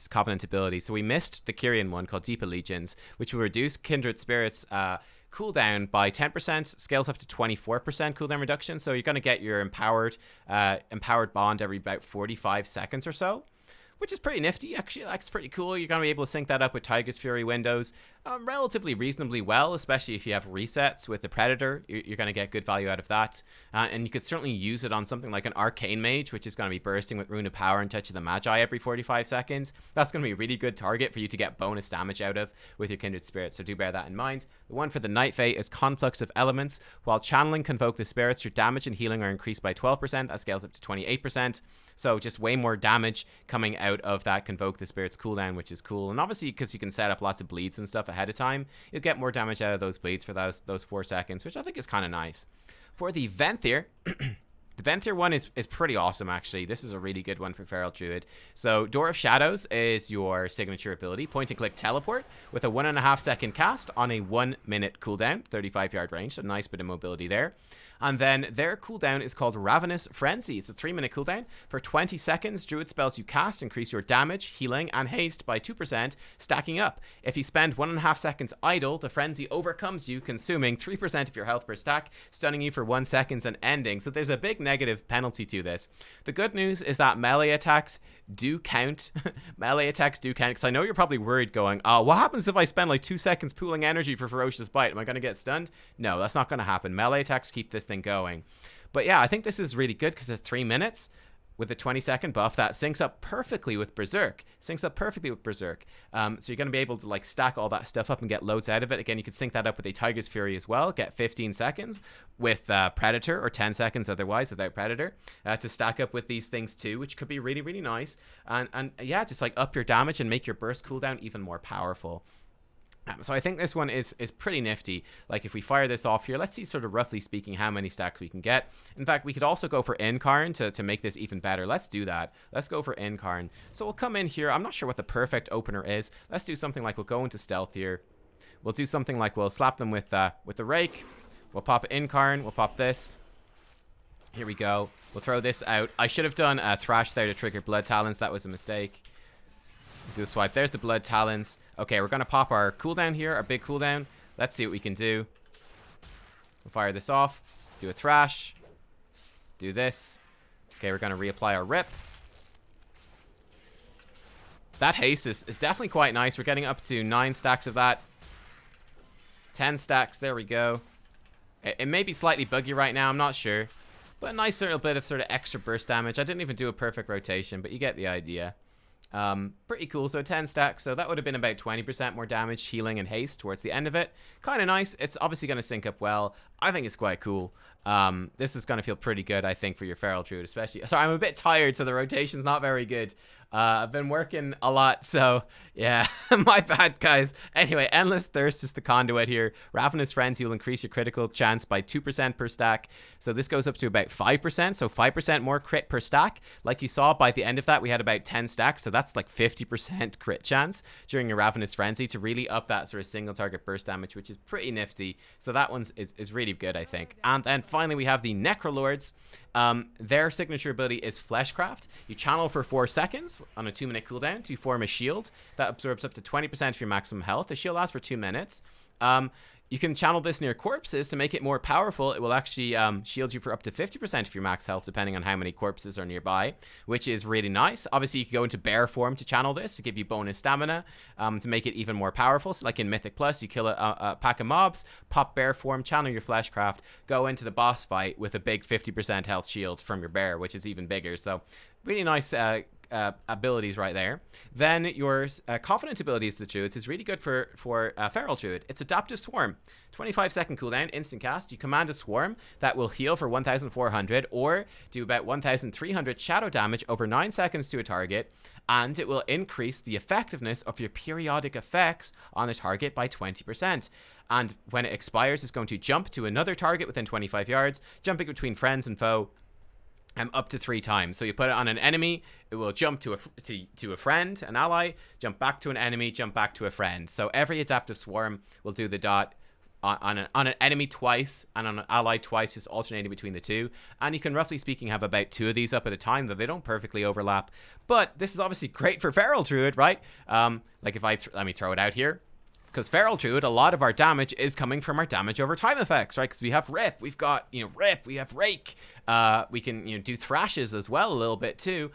Covenant abilities. So we missed the Kyrian one called Deep Allegiance, which will reduce Kindred Spirits cooldown by 10%, scales up to 24% cooldown reduction. So you're going to get your empowered bond every about 45 seconds or so, which is pretty nifty. Actually, that's pretty cool. You're going to be able to sync that up with Tiger's Fury windows relatively reasonably well, especially if you have resets with the Predator. You're going to get good value out of that. And you could certainly use it on something like an Arcane Mage, which is going to be bursting with Rune of Power and Touch of the Magi every 45 seconds. That's going to be a really good target for you to get bonus damage out of with your Kindred Spirits, so do bear that in mind. The one for the Night Fae is Conflux of Elements. While channeling Convoke the Spirits, your damage and healing are increased by 12%. That scales up to 28%. So just way more damage coming out of that Convoke the Spirits cooldown, which is cool. And obviously, because you can set up lots of bleeds and stuff ahead of time, you'll get more damage out of those bleeds for those 4 seconds, which I think is kind of nice. For the Venthyr, the Venthyr one is pretty awesome, actually. This is a really good one for Feral Druid. So Door of Shadows is your signature ability. Point and click teleport with a 1.5 second cast on a 1 minute cooldown, 35-yard range. So nice bit of mobility there. And then their cooldown is called Ravenous Frenzy. It's a 3-minute cooldown. For 20 seconds, Druid spells you cast increase your damage, healing, and haste by 2%, stacking up. If you spend 1.5 seconds idle, the Frenzy overcomes you, consuming 3% of your health per stack, stunning you for 1 second and ending. So there's a big negative penalty to this. The good news is that melee attacks do count. Melee attacks do count, because I know you're probably worried going, oh, what happens if I spend like 2 seconds pooling energy for Ferocious Bite? Am I going to get stunned? No, that's not going to happen. Melee attacks keep this thing going. But yeah, I think this is really good because it's 3 minutes with a 20-second buff that syncs up perfectly with Berserk. So you're going to be able to like stack all that stuff up and get loads out of it. Again, you can sync that up with a Tiger's Fury as well. Get 15 seconds with Predator, or 10 seconds otherwise without Predator, to stack up with these things too, which could be really, really nice. And yeah, just like up your damage and make your burst cooldown even more powerful. So I think this one is pretty nifty. Like if we fire this off here, let's see sort of roughly speaking how many stacks we can get. In fact, we could also go for Incarn to make this even better. Let's do that. Let's go for Incarn. So we'll come in here. I'm not sure what the perfect opener is. Let's do something like we'll go into stealth here. We'll do something like we'll slap them with the Rake. We'll pop Incarn. We'll pop this. Here we go. We'll throw this out. I should have done Thrash there to trigger Blood Talons. That was a mistake. Do a swipe. There's the Blood Talons. Okay, we're going to pop our cooldown here, our big cooldown. Let's see what we can do. We'll fire this off. Do a Thrash. Do this. Okay, we're going to reapply our Rip. That haste is definitely quite nice. We're getting up to 9 stacks of that. 10 stacks. There we go. It may be slightly buggy right now. I'm not sure. But a nice little bit of sort of extra burst damage. I didn't even do a perfect rotation, but you get the idea. Pretty cool. So 10 stacks, so that would have been about 20% more damage, healing, and haste towards the end of it. Kind of nice. It's obviously going to sync up well. I think it's quite cool. This is going to feel pretty good, I think, for your Feral Druid, especially. Sorry, I'm a bit tired, so the rotation's not very good. I've been working a lot, so yeah, my bad, guys. Anyway, Endless Thirst is the Conduit here. Ravenous Frenzy will increase your critical chance by 2% per stack. So this goes up to about 5%, so 5% more crit per stack. Like you saw, by the end of that, we had about 10 stacks, so that's like 50% crit chance during your Ravenous Frenzy to really up that sort of single target burst damage, which is pretty nifty. So that one's is really good, I think. And then finally, we have the Necrolords. Their signature ability is Fleshcraft. You channel for 4 seconds on a 2-minute cooldown to form a shield that absorbs up to 20% of your maximum health. The shield lasts for 2 minutes. You can channel this near corpses to make it more powerful. It will actually shield you for up to 50% of your max health, depending on how many corpses are nearby, which is really nice. Obviously, you can go into bear form to channel this to give you bonus stamina, to make it even more powerful. So like in Mythic Plus, you kill a pack of mobs, pop bear form, channel your Fleshcraft, go into the boss fight with a big 50% health shield from your bear, which is even bigger. So really nice abilities right there. Then your Confident abilities, the Druids, is really good for Feral Druid. It's Adaptive Swarm. 25-second cooldown, instant cast. You command a swarm that will heal for 1,400 or do about 1,300 shadow damage over 9 seconds to a target, and it will increase the effectiveness of your periodic effects on a target by 20%. And when it expires, it's going to jump to another target within 25 yards, jumping between friends and foe up to 3 times. So you put it on an enemy, it will jump to a friend, an ally, jump back to an enemy, jump back to a friend. So every Adaptive Swarm will do the dot on an enemy twice and on an ally twice, just alternating between the two. And you can, roughly speaking, have about 2 of these up at a time, though they don't perfectly overlap. But this is obviously great for Feral Druid, right? Like if let me throw it out here. Because Feral Druid, a lot of our damage is coming from our damage over time effects, right? Because we have Rip, we've got, Rip, we have Rake. We can, do Thrashes as well a little bit too.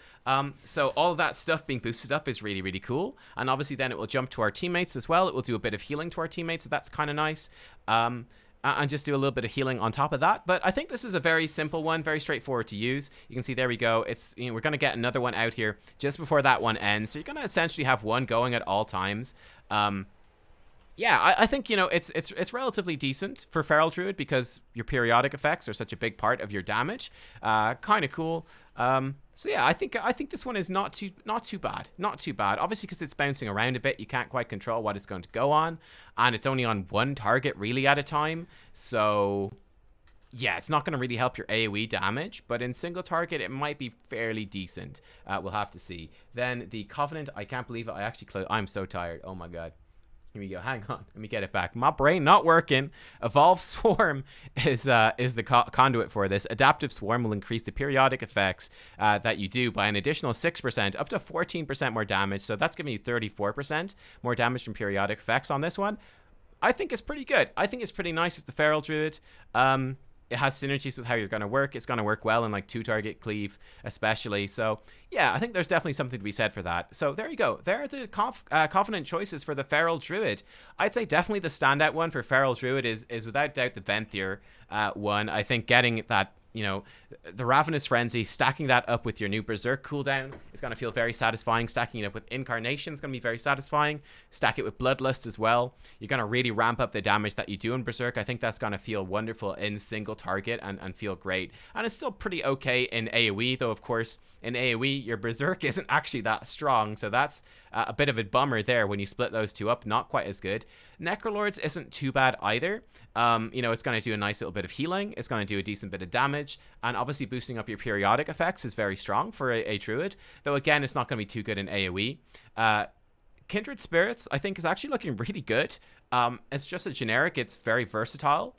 So all of that stuff being boosted up is really, really cool. And obviously then it will jump to our teammates as well. It will do a bit of healing to our teammates, so that's kind of nice. And just do a little bit of healing on top of that. But I think this is a very simple one, very straightforward to use. You can see, there we go. It's, we're going to get another one out here just before that one ends. So you're going to essentially have one going at all times. Yeah, I think, it's relatively decent for Feral Druid because your periodic effects are such a big part of your damage. Kind of cool. So yeah, I think this one is not too bad. Not too bad. Obviously, because it's bouncing around a bit, you can't quite control what it's going to go on, and it's only on one target really at a time. So yeah, it's not going to really help your AoE damage, but in single target, it might be fairly decent. We'll have to see. Then the Covenant, I can't believe it. I actually closed. I'm so tired. Oh my god. Here we go. Hang on. Let me get it back. My brain not working. Evolve Swarm is the conduit for this. Adaptive Swarm will increase the periodic effects that you do by an additional 6%, up to 14% more damage. So that's giving you 34% more damage from periodic effects on this one. I think it's pretty good. I think it's pretty nice as the Feral Druid. It has synergies with how you're going to work. It's going to work well in like 2-target cleave, especially. So yeah, I think there's definitely something to be said for that. So there you go. There are the confident choices for the Feral Druid. I'd say definitely the standout one for Feral Druid is without doubt the Venthyr one. I think getting that, the Ravenous Frenzy, stacking that up with your new Berserk cooldown is going to feel very satisfying. Stacking it up with Incarnation is going to be very satisfying. Stack it with Bloodlust as well. You're going to really ramp up the damage that you do in Berserk. I think that's going to feel wonderful in single target and feel great. And it's still pretty okay in AoE, though, of course, in AoE, your Berserk isn't actually that strong. So that's a bit of a bummer there when you split those two up. Not quite as good. Necrolords isn't too bad either. It's going to do a nice little bit of healing. It's going to do a decent bit of damage. And obviously boosting up your periodic effects is very strong for a Druid. Though, again, it's not going to be too good in AoE. Kindred Spirits, I think, is actually looking really good. It's just a generic. It's very versatile.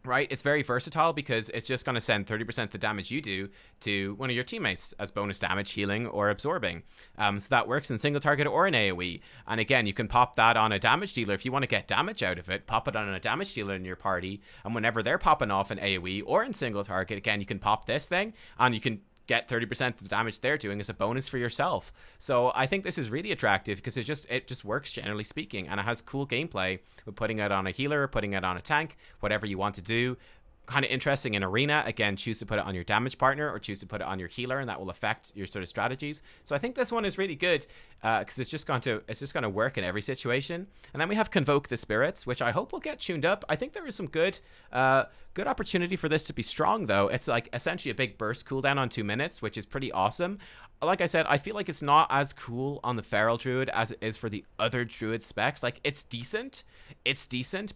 Right, it's very versatile because it's just going to send 30% of the damage you do to one of your teammates as bonus damage, healing, or absorbing. So that works in single target or in AoE. And again, you can pop that on a damage dealer. If you want to get damage out of it, pop it on a damage dealer in your party. And whenever they're popping off in AoE or in single target, again, you can pop this thing and you can get 30% of the damage they're doing as a bonus for yourself. So I think this is really attractive because it just works, generally speaking, and it has cool gameplay with putting it on a healer, putting it on a tank, whatever you want to do. kind of interesting in arena. Again, choose to put it on your damage partner or choose to put it on your healer, and that will affect your sort of strategies. So I think this one is really good because it's just going to work in every situation. And then we have Convoke the Spirits, which I hope will get tuned up. I think there is some good opportunity for this to be strong, though. It's like essentially a big burst cooldown on 2 minutes, which is pretty awesome. Like I said, I feel like it's not as cool on the Feral Druid as it is for the other Druid specs. Like, it's decent,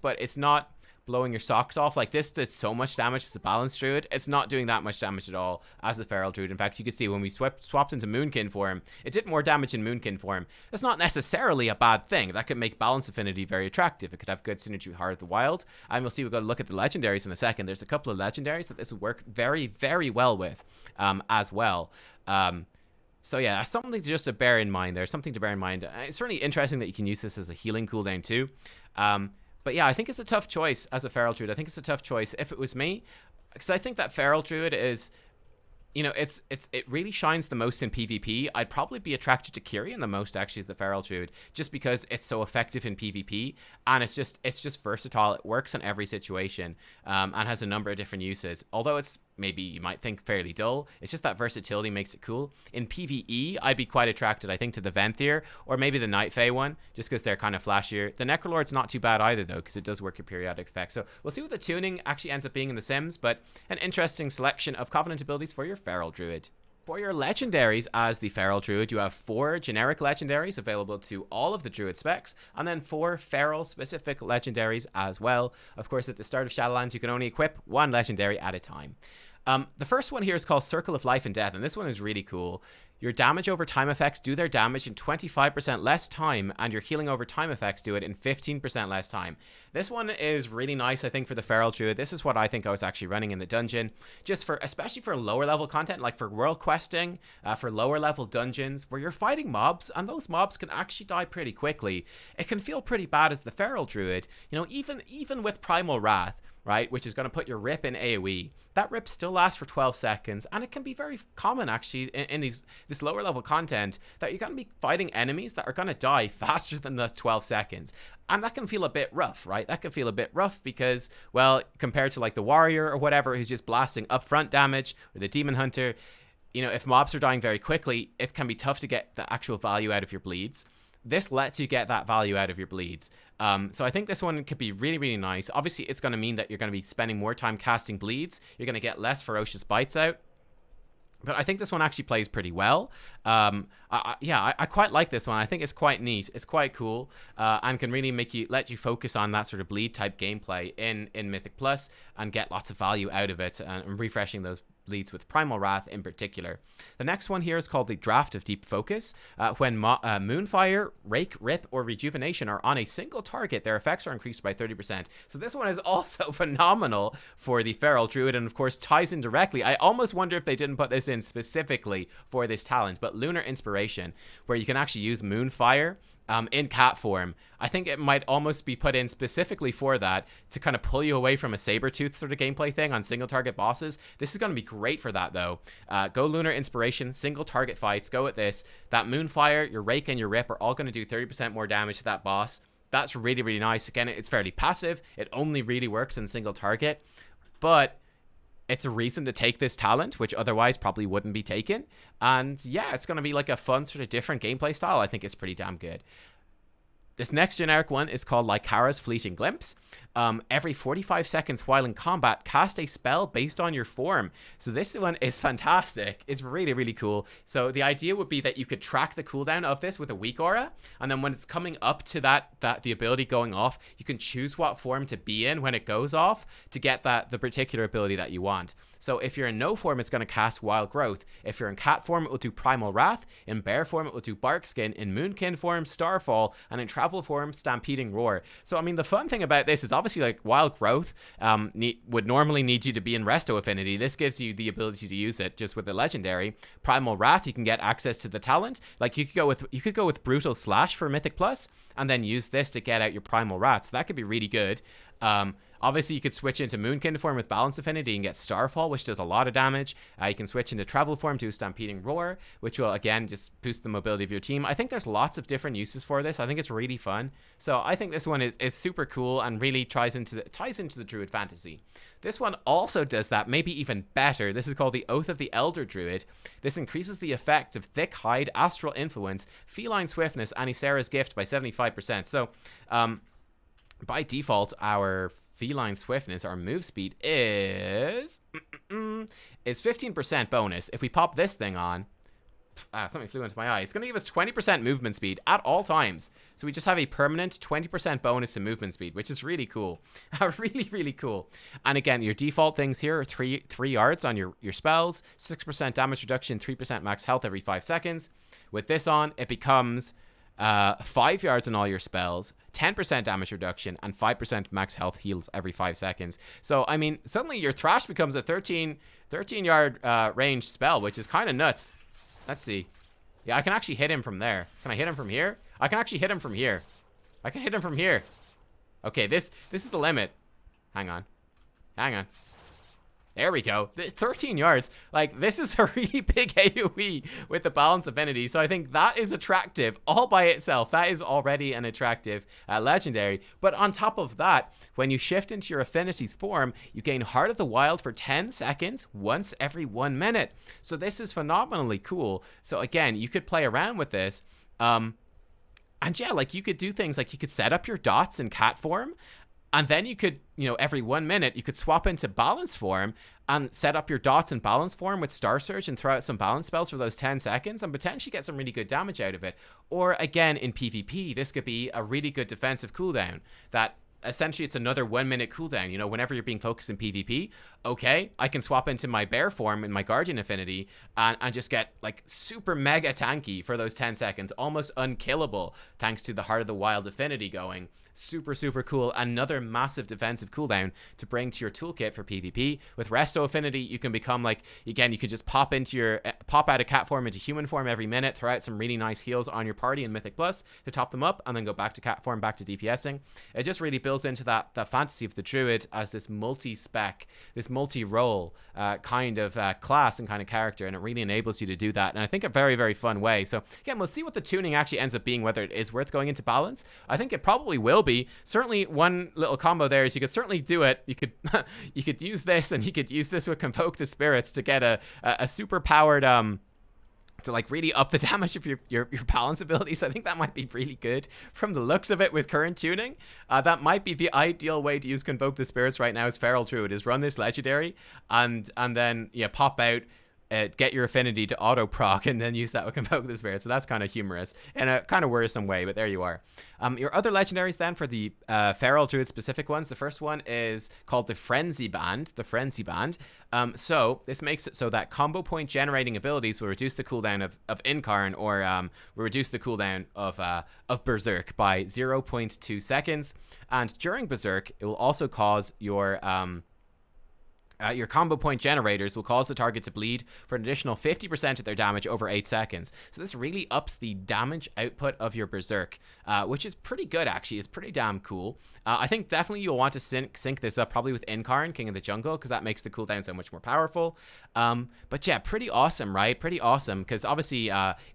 but it's not blowing your socks off. Like, this did so much damage as a balanced Druid. It's not doing that much damage at all as the Feral Druid. In fact, you can see when we swapped into Moonkin form, it did more damage in Moonkin form. It's not necessarily a bad thing. That could make balance affinity very attractive. It could have good synergy with Heart of the Wild. And we'll see, we've got to look at the Legendaries in a second. There's a couple of Legendaries that this would work very, very well with as well. So yeah, that's something just to bear in mind. There's something to bear in mind. It's certainly interesting that you can use this as a healing cooldown too. But yeah, I think it's a tough choice as a Feral Druid. I think it's a tough choice if it was me, because I think that Feral Druid is, you know, it really shines the most in PvP. I'd probably be attracted to Kyrian the most, actually, as the Feral Druid, just because it's so effective in PvP, and it's just versatile. It works in every situation, and has a number of different uses. Although it's, maybe you might think, fairly dull, it's just that versatility makes it cool. In PvE, I'd be quite attracted, I think, to the Venthyr, or maybe the Night Fae one, just because they're kind of flashier. The Necrolord's not too bad either, though, because it does work a periodic effect. So we'll see what the tuning actually ends up being in the Sims, but an interesting selection of Covenant abilities for your Feral Druid. For your Legendaries as the Feral Druid, you have 4 generic Legendaries available to all of the Druid specs, and then 4 Feral-specific Legendaries as well. Of course, at the start of Shadowlands, you can only equip 1 Legendary at a time. The first one here is called Circle of Life and Death, and this one is really cool. Your damage over time effects do their damage in 25% less time, and your healing over time effects do it in 15% less time. This one is really nice, I think, for the Feral Druid. This is what I think I was actually running in the dungeon, just for, especially for lower level content, like for world questing, for lower level dungeons, where you're fighting mobs, and those mobs can actually die pretty quickly. It can feel pretty bad as the Feral Druid, you know, even with Primal Wrath, right, which is going to put your rip in AoE. That rip still lasts for 12 seconds, and it can be very common, actually, in this lower level content, that you're going to be fighting enemies that are going to die faster than the 12 seconds. And that can feel a bit rough, right? That can feel a bit rough because, well, compared to like the warrior or whatever who's just blasting upfront damage, or the demon hunter, you know, if mobs are dying very quickly, it can be tough to get the actual value out of your bleeds. This lets you get that value out of your bleeds. So I think this one could be really, really nice. Obviously, it's going to mean that you're going to be spending more time casting bleeds. You're going to get less ferocious bites out. But I think this one actually plays pretty well. I quite like this one. I think it's quite neat. It's quite cool, and can really let you focus on that sort of bleed type gameplay in Mythic Plus and get lots of value out of it, and refreshing those bleeds with Primal Wrath in particular. The next one here is called the Draft of Deep Focus. When Moonfire, Rake, Rip, or Rejuvenation are on a single target, their effects are increased by 30%. So this one is also phenomenal for the Feral Druid, and of course ties in directly. I almost wonder if they didn't put this in specifically for this talent, but Lunar Inspiration, where you can actually use Moonfire in cat form. I think it might almost be put in specifically for that, to kind of pull you away from a Sabertooth sort of gameplay thing on single target bosses. This is going to be great for that, though. Go Lunar Inspiration, single target fights, go with this. That Moonfire, your Rake, and your Rip are all going to do 30% more damage to that boss. That's really, really nice. Again, it's fairly passive. It only really works in single target, but it's a reason to take this talent, which otherwise probably wouldn't be taken. And yeah, it's going to be like a fun sort of different gameplay style. I think it's pretty damn good. This next generic one is called Lycara's Fleeting Glimpse. Every 45 seconds while in combat, cast a spell based on your form. So this one is fantastic. It's really, really cool. So the idea would be that you could track the cooldown of this with a weak aura, and then when it's coming up to the ability going off, you can choose what form to be in when it goes off to get the particular ability that you want. So if you're in no form, it's going to cast Wild Growth. If you're in cat form, it will do Primal Wrath. In bear form, it will do Barkskin. In moonkin form, Starfall. And in travel form, Stampeding Roar. So, I mean, the fun thing about this is obviously, like, Wild Growth would normally need you to be in Resto Affinity. This gives you the ability to use it just with the Legendary. Primal Wrath, you can get access to the talent. Like, you could go with Brutal Slash for Mythic Plus, and then use this to get out your Primal Wrath. So that could be really good. Obviously, you could switch into Moonkin form with Balance Affinity and get Starfall, which does a lot of damage. You can switch into Treble form to Stampeding Roar, which will, again, just boost the mobility of your team. I think there's lots of different uses for this. I think it's really fun. So I think this one is super cool and really ties into the Druid fantasy. This one also does that, maybe even better. This is called the Oath of the Elder Druid. This increases the effect of Thick Hide, Astral Influence, Feline Swiftness, and Ysera's Gift by 75%. So, by default, our Feline Swiftness, our move speed is... it's 15% bonus. If we pop this thing on... something flew into my eye. It's going to give us 20% movement speed at all times. So we just have a permanent 20% bonus to movement speed, which is really cool. Really, really cool. And again, your default things here are 3 yards on your spells, 6% damage reduction, 3% max health every 5 seconds. With this on, it becomes 5 yards on all your spells, 10% damage reduction, and 5% max health heals every 5 seconds. So, I mean, suddenly your Thrash becomes a 13-yard range spell, which is kind of nuts. Let's see. Yeah, I can actually hit him from there. Can I hit him from here? I can actually hit him from here. I can hit him from here. Okay, this is the limit. Hang on. Hang on. There we go. 13 yards. Like, this is a really big AoE with the Balance Affinity. So I think that is attractive all by itself. That is already an attractive legendary. But on top of that, when you shift into your Affinity's form, you gain Heart of the Wild for 10 seconds once every 1 minute. So this is phenomenally cool. So again, you could play around with this. And yeah, like you could do things like you could set up your dots in cat form. And then you could, every 1 minute, you could swap into balance form and set up your dots in balance form with Star Surge and throw out some balance spells for those 10 seconds and potentially get some really good damage out of it. Or again, in PvP, this could be a really good defensive cooldown that essentially it's another 1 minute cooldown. Whenever you're being focused in PvP, okay, I can swap into my bear form in my Guardian Affinity and just get like super mega tanky for those 10 seconds, almost unkillable thanks to the Heart of the Wild Affinity going. Super, super cool. Another massive defensive cooldown to bring to your toolkit for PvP. With Resto Affinity, you can become like, again, you can just pop out of cat form into human form every minute, throw out some really nice heals on your party in Mythic Plus to top them up, and then go back to cat form, back to DPSing. It just really builds into that fantasy of the Druid as this multi-spec, this multi-role kind of class and kind of character, and it really enables you to do that. And I think a very, very fun way. So again, we'll see what the tuning actually ends up being, whether it is worth going into balance. I think it probably will be. Certainly one little combo there is you could certainly do it. You could you could use this, and you could use this with Convoke the Spirits to get a super powered to like really up the damage of your balance abilities. I think that might be really good from the looks of it with current tuning. That might be the ideal way to use Convoke the Spirits right now as Feral Druid, is run this legendary and then pop out, get your affinity to auto proc, and then use that with Convoke the Spirit. So that's kind of humorous in a kind of worrisome way, but there you are. Your other legendaries then for the Feral Druid specific ones. The first one is called the Frenzy Band. So this makes it so that combo point generating abilities will reduce the cooldown of Incarn, or will reduce the cooldown of Berserk by 0.2 seconds. And during Berserk, it will also cause your combo point generators will cause the target to bleed for an additional 50% of their damage over 8 seconds. So this really ups the damage output of your Berserk, which is pretty good, actually. It's pretty damn cool. I think definitely you'll want to sync this up probably with Incarn, King of the Jungle, because that makes the cooldown so much more powerful. But yeah, pretty awesome, right? Pretty awesome, because obviously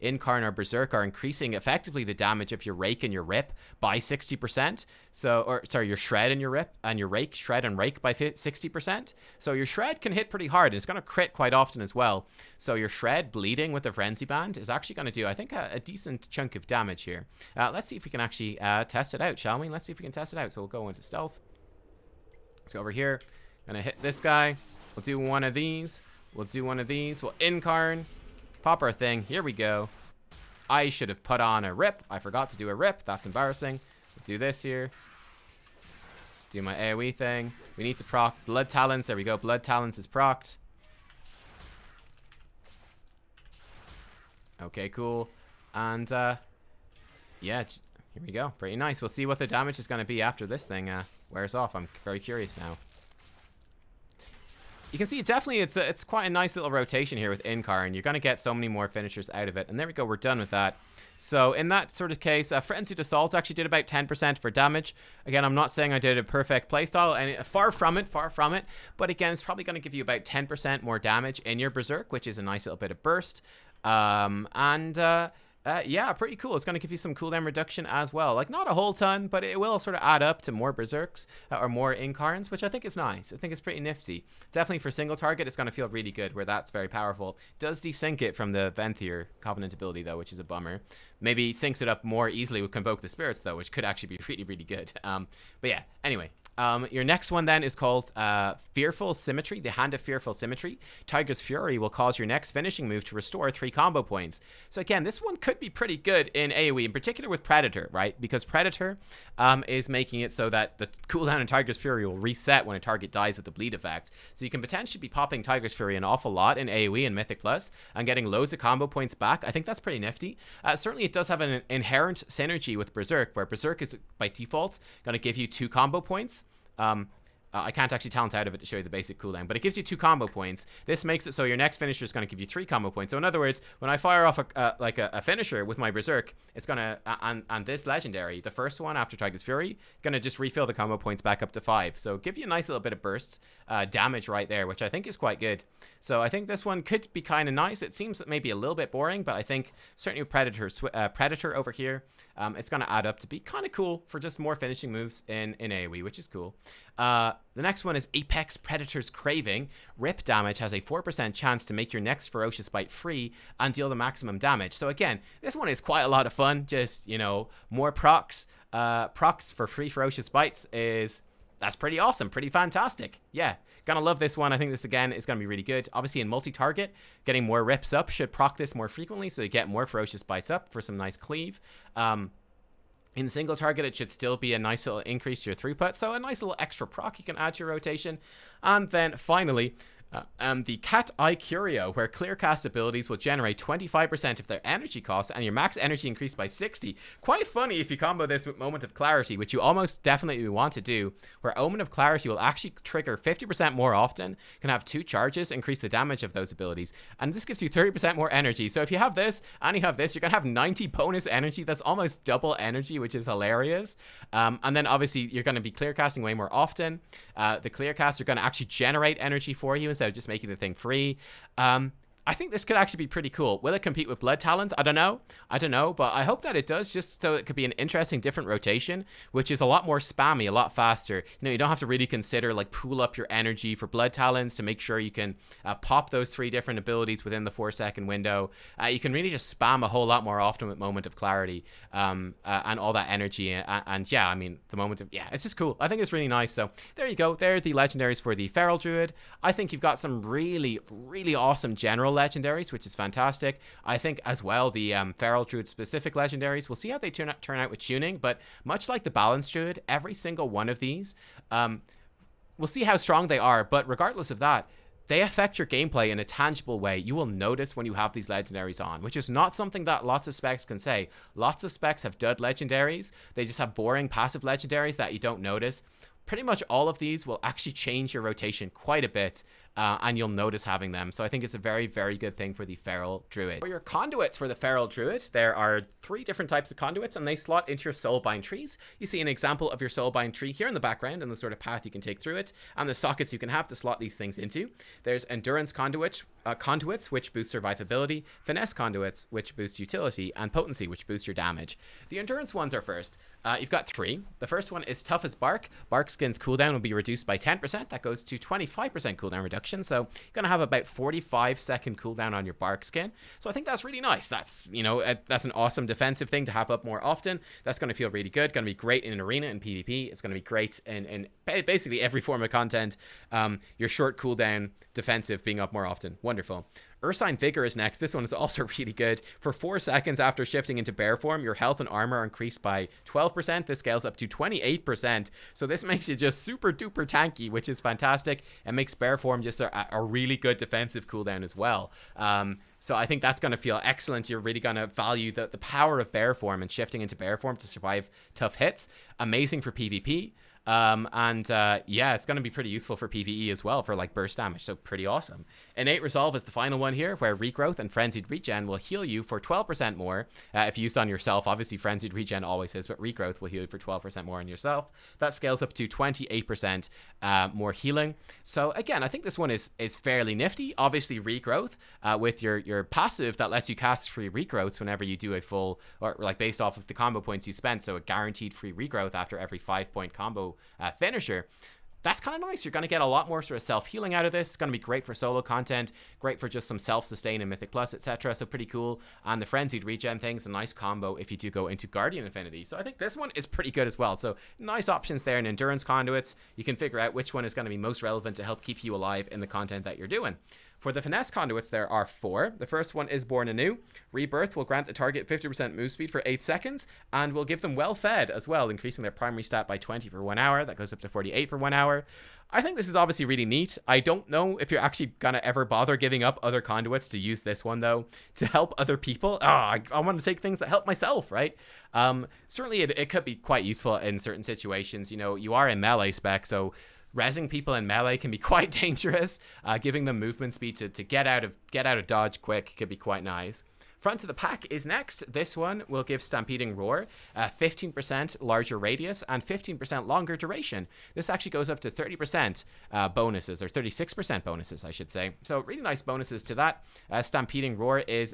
Incarn or Berserk are increasing effectively the damage of your Rake and your Rip by 60%. Your Shred and your Rip, and your Rake, Shred and Rake by 60%. So your Shred can hit pretty hard, and it's going to crit quite often as well. So your Shred bleeding with the Frenzy Band is actually going to do, I think, a decent chunk of damage here. Let's see if we can actually test it out, shall we? Let's see if we can test it out. So we'll go into stealth. Let's go over here. Gonna hit this guy. We'll do one of these. We'll Incarn. Pop our thing. Here we go. I should have put on a Rip. I forgot to do a Rip. That's embarrassing. We'll do this here. Do my AoE thing. We need to proc Blood Talons. There we go. Blood Talons is procced. Okay, cool. And yeah, here we go. Pretty nice. We'll see what the damage is going to be after this thing wears off. I'm very curious now. you can see definitely it's quite a nice little rotation here with Incarn. You're going to get so many more finishers out of it. And there we go. We're done with that. So in that sort of case, Frenzied Assault actually did about 10% for damage. Again, I'm not saying I did a perfect playstyle, and far from it. But again, it's probably going to give you about 10% more damage in your Berserk, which is a nice little bit of burst. Yeah, pretty cool. It's going to give you some cooldown reduction as well. Like, not a whole ton, but it will sort of add up to more Berserks or more Incarns, which I think is nice. I think it's pretty nifty. Definitely for single target, it's going to feel really good, where that's very powerful. Does desync it from the Venthyr Covenant ability, though, which is a bummer. Maybe syncs it up more easily with Convoke the Spirits, though, which could actually be really, really good. But yeah, anyway. Your next one then is called Fearful Symmetry, the Hand of Fearful Symmetry. Tiger's Fury will cause your next finishing move to restore 3 combo points. So again, this one could be pretty good in AoE, in particular with Predator, right? Because Predator is making it so that the cooldown in Tiger's Fury will reset when a target dies with the bleed effect. So you can potentially be popping Tiger's Fury an awful lot in AoE and Mythic Plus and getting loads of combo points back. I think that's pretty nifty. Certainly it does have an inherent synergy with Berserk, where Berserk is by default going to give you 2 combo points. I can't actually talent out of it to show you the basic cooldown, but it gives you 2 combo points. This makes it so your next finisher is going to give you 3 combo points. So in other words, when I fire off a finisher with my Berserk, it's going to, and this Legendary, the first one after Tiger's Fury, going to just refill the combo points back up to 5. So give you a nice little bit of burst damage right there, which I think is quite good. So I think this one could be kind of nice. It seems maybe a little bit boring, but I think certainly with Predator over here, it's going to add up to be kind of cool for just more finishing moves in AoE, which is cool. The next one is Apex Predator's Craving. Rip damage has a 4% chance to make your next ferocious bite free and deal the maximum damage. So again, this one is quite a lot of fun. Just, you know, more procs. Procs for free ferocious bites that's pretty awesome, pretty fantastic. Yeah, gonna love this one. I think this again is gonna be really good. Obviously in multi-target, getting more rips up should proc this more frequently, so you get more ferocious bites up for some nice cleave. In single target, it should still be a nice little increase to your throughput, so a nice little extra proc you can add to your rotation. And then finally, the Cat Eye Curio, where clear cast abilities will generate 25% of their energy costs and your max energy increased by 60. Quite funny if you combo this with Moment of Clarity, which you almost definitely want to do, where Omen of Clarity will actually trigger 50% more often, can have 2 charges, increase the damage of those abilities, and this gives you 30% more energy. So if you have this and you have this, you're going to have 90 bonus energy. That's almost double energy, which is hilarious. And then obviously you're going to be clear casting way more often. The clear casts are going to actually generate energy for you instead of just making the thing free. I think this could actually be pretty cool. Will it compete with Blood Talons? I don't know, but I hope that it does, just so it could be an interesting different rotation, which is a lot more spammy, a lot faster. You know, you don't have to really consider like pool up your energy for Blood Talons to make sure you can pop those 3 different abilities within the 4-second window. You can really just spam a whole lot more often with Moment of Clarity and all that energy. And yeah, I mean, the moment of, yeah, it's just cool. I think it's really nice. So there you go. There are the legendaries for the Feral Druid. I think you've got some really, really awesome general legendaries, which is fantastic. I think as well the Feral Druid specific legendaries, we'll see how they turn out with tuning, but much like the Balance Druid, every single one of these, we'll see how strong they are, but regardless of that, they affect your gameplay in a tangible way. You will notice when you have these legendaries on, which is not something that lots of specs can say. Lots of specs have dud legendaries. They just have boring passive legendaries that you don't notice. Pretty much all of these will actually change your rotation quite a bit, and you'll notice having them. So I think it's a very, very good thing for the Feral Druid. For your conduits for the Feral Druid, there are 3 different types of conduits, and they slot into your soulbind trees. You see an example of your soulbind tree here in the background and the sort of path you can take through it, and the sockets you can have to slot these things into. There's endurance conduits, which boost survivability, finesse conduits, which boost utility, and potency, which boosts your damage. The endurance ones are first. You've got 3. The first one is Tough as Bark. Bark skin's cooldown will be reduced by 10%. That goes to 25% cooldown reduction. So you're going to have about 45-second cooldown on your Bark skin. So I think that's really nice. That's, you know, that's an awesome defensive thing to have up more often. That's going to feel really good. Going to be great in an arena and PvP. It's going to be great in basically every form of content. Your short cooldown defensive being up more often. Wonderful. Ursine Vigor is next. This one is also really good. For 4 seconds after shifting into bear form, your health and armor are increased by 12%. This scales up to 28%. So this makes you just super duper tanky, which is fantastic. And makes bear form just a really good defensive cooldown as well. So I think that's going to feel excellent. You're really going to value the power of bear form and shifting into bear form to survive tough hits. Amazing for PvP. Yeah, it's going to be pretty useful for PvE as well for like burst damage, so pretty awesome. Innate Resolve is the final one here, where Regrowth and Frenzied Regen will heal you for 12% more if used on yourself. Obviously, Frenzied Regen always is, but Regrowth will heal you for 12% more on yourself. That scales up to 28% more healing. So again, I think this one is fairly nifty. Obviously, Regrowth with your passive that lets you cast free regrowths whenever you do a full, or like based off of the combo points you spent, so a guaranteed free regrowth after every 5-point combo finisher. That's kind of nice. You're going to get a lot more sort of self-healing out of this. It's going to be great for solo content, great for just some self-sustain in Mythic Plus, etc. So pretty cool. And the Frenzied Regen thing's a nice combo if you do go into Guardian Affinity. So I think this one is pretty good as well. So nice options there in Endurance Conduits. You can figure out which one is going to be most relevant to help keep you alive in the content that you're doing. For the Finesse Conduits, there are 4. The first one is Born Anew. Rebirth will grant the target 50% move speed for 8 seconds, and will give them Well Fed as well, increasing their primary stat by 20 for 1 hour. That goes up to 48 for 1 hour. I think this is obviously really neat. I don't know if you're actually going to ever bother giving up other conduits to use this one, though, to help other people. I want to take things that help myself, right? Certainly, it could be quite useful in certain situations. You know, you are in melee spec, so rezzing people in melee can be quite dangerous. Giving them movement speed to get out of dodge quick could be quite nice. Front of the pack is next. This one will give Stampeding Roar 15% larger radius and 15% longer duration. This actually goes up to 30% bonuses, or 36% bonuses, I should say. So really nice bonuses to that. Stampeding Roar is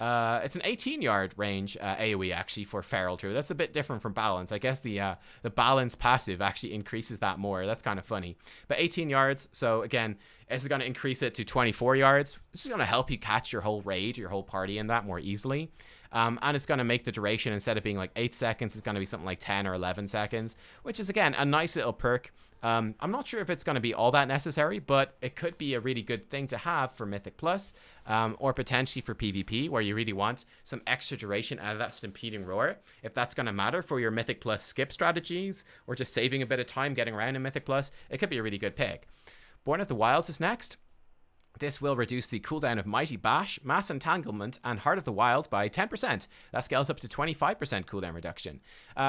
it's an 18-yard range AoE actually for Feral Druid. That's a bit different from Balance. I guess the Balance passive actually increases that more. That's kind of funny. But 18 yards, so again, it's going to increase it to 24 yards. This is going to help you catch your whole raid, your whole party in that more easily. And it's going to make the duration, instead of being like 8 seconds, it's going to be something like 10 or 11 seconds, which is, again, a nice little perk. I'm not sure if it's going to be all that necessary, but it could be a really good thing to have for Mythic Plus, or potentially for PvP, where you really want some extra duration out of that Stampeding Roar. If that's going to matter for your Mythic Plus skip strategies, or just saving a bit of time getting around in Mythic Plus, it could be a really good pick. Born of the Wilds is next. This will reduce the cooldown of Mighty Bash, Mass Entanglement, and Heart of the Wild by 10%. That scales up to 25% cooldown reduction.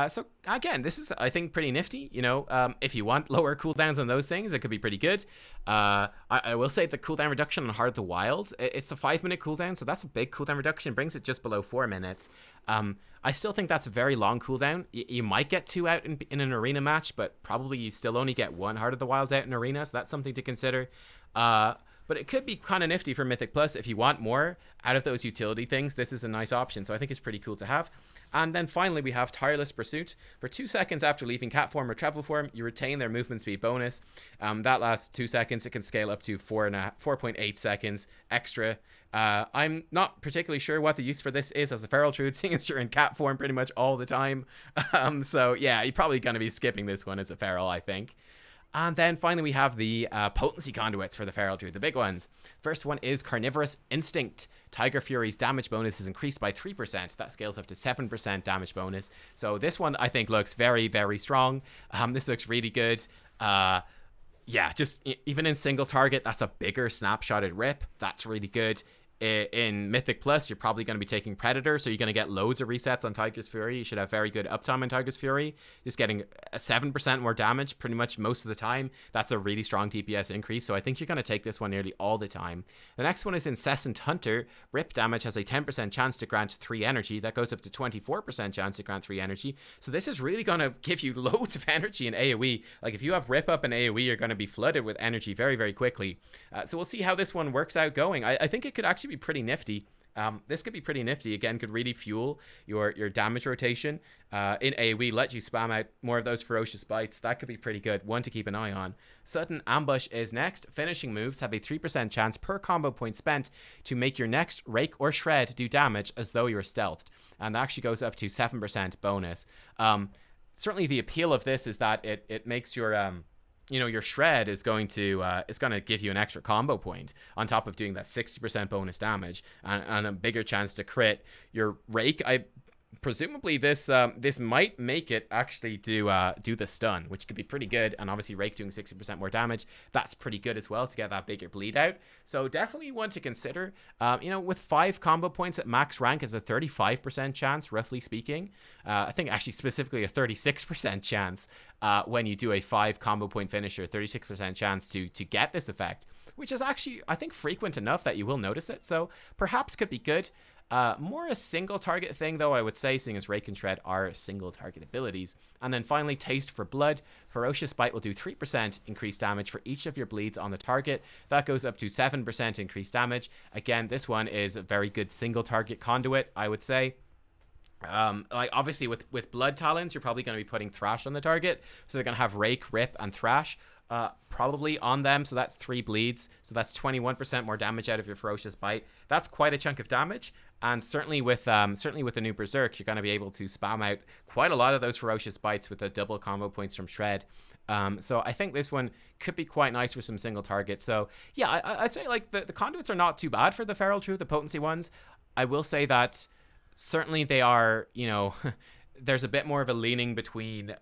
So again, this is, I think, pretty nifty. You know, if you want lower cooldowns on those things, it could be pretty good. I will say the cooldown reduction on Heart of the Wild, it's a 5-minute cooldown, so that's a big cooldown reduction. It brings it just below 4 minutes. I still think that's a very long cooldown. You might get 2 out in an arena match, but probably you still only get 1 Heart of the Wild out in arena, so that's something to consider. But it could be kind of nifty for Mythic Plus. If you want more out of those utility things, this is a nice option. So I think it's pretty cool to have. And then finally, we have Tireless Pursuit. For 2 seconds after leaving cat form or travel form, you retain their movement speed bonus. That lasts 2 seconds. It can scale up to 4.8 seconds extra. I'm not particularly sure what the use for this is as a Feral Druid, seeing as you're in cat form pretty much all the time. So yeah, you're probably going to be skipping this one as a Feral, I think. And then finally, we have the potency conduits for the Feral Druid, the big ones. First one is Carnivorous Instinct. Tiger Fury's damage bonus is increased by 3%. That scales up to 7% damage bonus. So this one, I think, looks very, very strong. This looks really good. Yeah, just even in single target, that's a bigger snapshotted rip. That's really good. In Mythic Plus, you're probably going to be taking Predator, so you're going to get loads of resets on Tiger's Fury. You should have very good uptime on Tiger's Fury. Just getting a 7% more damage pretty much most of the time. That's a really strong DPS increase, so I think you're going to take this one nearly all the time. The next one is Incessant Hunter. Rip damage has a 10% chance to grant 3 energy. That goes up to 24% chance to grant 3 energy. So this is really going to give you loads of energy in AoE. Like, if you have Rip up in AoE, you're going to be flooded with energy very, very quickly. So we'll see how this one works out going. I think it could actually be pretty nifty. This could be pretty nifty. Again, could really fuel your damage rotation in AoE, let you spam out more of those ferocious bites. That could be pretty good. One to keep an eye on. Sudden Ambush is next. Finishing moves have a 3% chance per combo point spent to make your next Rake or Shred do damage as though you're stealthed, and that actually goes up to 7% bonus. Certainly the appeal of this is that it makes your your Shred is going to give you an extra combo point on top of doing that 60% bonus damage and a bigger chance to crit. Your Rake, presumably this this might make it actually do the stun, which could be pretty good. And obviously Rake doing 60% more damage, that's pretty good as well to get that bigger bleed out. So definitely one to consider. You know, with 5 combo points at max rank is a 35% chance, roughly speaking. I think actually specifically a 36% chance when you do a 5 combo point finisher, 36% chance to get this effect, which is actually, I think, frequent enough that you will notice it. So perhaps could be good. More a single target thing, though, I would say, seeing as Rake and Shred are single target abilities. And then finally, Taste for Blood. Ferocious Bite will do 3% increased damage for each of your bleeds on the target. That goes up to 7% increased damage. Again, this one is a very good single target conduit, I would say. Like obviously with Blood Talons, you're probably going to be putting Thrash on the target. So they're going to have Rake, Rip, and Thrash probably on them. So that's 3 bleeds. So that's 21% more damage out of your Ferocious Bite. That's quite a chunk of damage. And certainly with the new Berserk, you're going to be able to spam out quite a lot of those Ferocious Bites with the double combo points from Shred. So I think this one could be quite nice for some single targets. So yeah, I'd say like the conduits are not too bad for the Feral Druid, the potency ones. I will say that certainly they are, you know, there's a bit more of a leaning between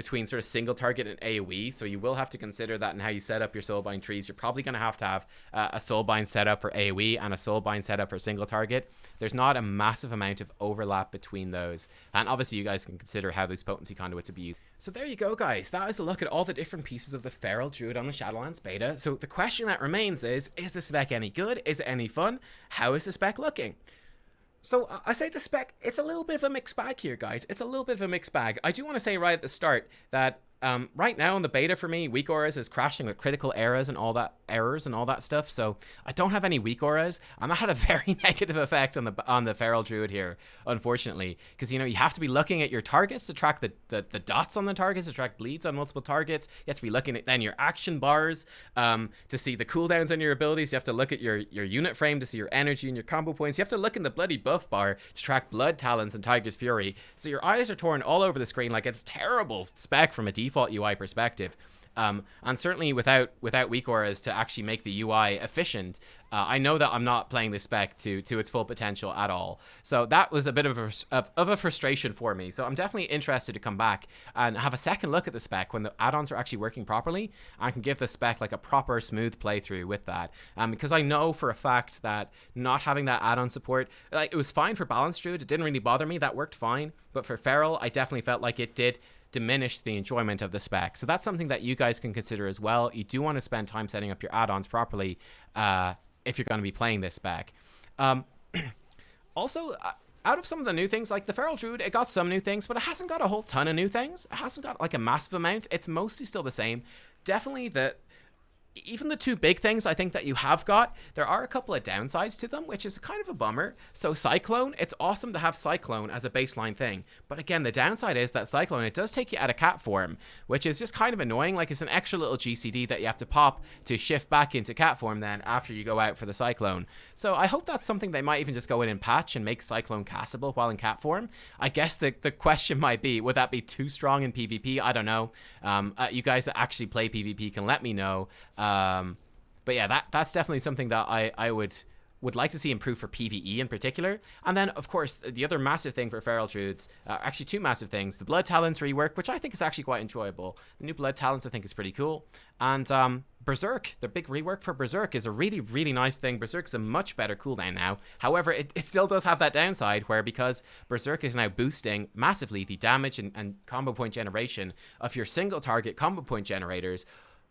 sort of single target and AoE, so you will have to consider that in how you set up your soulbind trees. You're probably going to have a soulbind setup for AoE and a soulbind setup for single target. There's not a massive amount of overlap between those, and obviously you guys can consider how these potency conduits would be used. So there you go, guys. That is a look at all the different pieces of the Feral Druid on the Shadowlands beta. So the question that remains is the spec any good? Is it any fun? How is the spec looking? So I say the spec, it's a little bit of a mixed bag here, guys. It's a little bit of a mixed bag. I do want to say right at the start that right now in the beta for me, weak auras is crashing with critical errors and all that stuff. So I don't have any weak auras, and that had a very negative effect on the Feral Druid here, unfortunately, because you know you have to be looking at your targets to track the dots on the targets, to track bleeds on multiple targets. You have to be looking at then your action bars to see the cooldowns on your abilities. You have to look at your unit frame to see your energy and your combo points. You have to look in the bloody buff bar to track Blood Talons and Tiger's Fury. So your eyes are torn all over the screen. Like, it's terrible spec from a default UI perspective, and certainly without weak auras to actually make the UI efficient. I know that I'm not playing this spec to its full potential at all. So that was a bit of a frustration for me. So I'm definitely interested to come back and have a second look at the spec when the add-ons are actually working properly. I can give the spec like a proper smooth playthrough with that. Because I know for a fact that not having that add-on support, like, it was fine for Balanced Druid. It didn't really bother me. That worked fine. But for Feral, I definitely felt like it did diminish the enjoyment of the spec. So that's something that you guys can consider as well. You do want to spend time setting up your add-ons properly if you're going to be playing this spec. Also, out of some of the new things, like the Feral Druid, it got some new things, but it hasn't got a whole ton of new things. It hasn't got like a massive amount. It's mostly still the same. Definitely even the 2 big things I think that you have got, there are a couple of downsides to them, which is kind of a bummer. So Cyclone, it's awesome to have Cyclone as a baseline thing. But again, the downside is that Cyclone, it does take you out of cat form, which is just kind of annoying. Like, it's an extra little GCD that you have to pop to shift back into cat form then after you go out for the Cyclone. So I hope that's something they might even just go in and patch and make Cyclone castable while in cat form. I guess the question might be, would that be too strong in PvP? I don't know. You guys that actually play PvP can let me know. But yeah, that's definitely something that I would like to see improve for PvE in particular. And then, of course, the other massive thing for Feral Druids, actually 2 massive things: the Blood Talons rework, which I think is actually quite enjoyable. The new Blood Talons I think is pretty cool. And Berserk, the big rework for Berserk, is a really, really nice thing. Berserk's a much better cooldown now. However, it still does have that downside where, because Berserk is now boosting massively the damage and combo point generation of your single target combo point generators,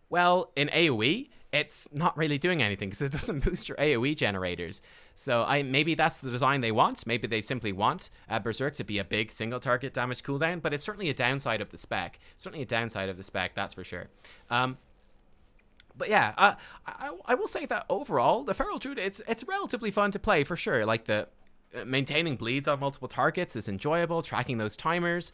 well, in AoE, it's not really doing anything because it doesn't boost your AoE generators. So maybe that's the design they want. Maybe they simply want Berserk to be a big single target damage cooldown, but it's certainly a downside of the spec. Certainly a downside of the spec, that's for sure. But yeah, I will say that overall, the Feral Druid, it's relatively fun to play for sure. Like, the maintaining bleeds on multiple targets is enjoyable. Tracking those timers,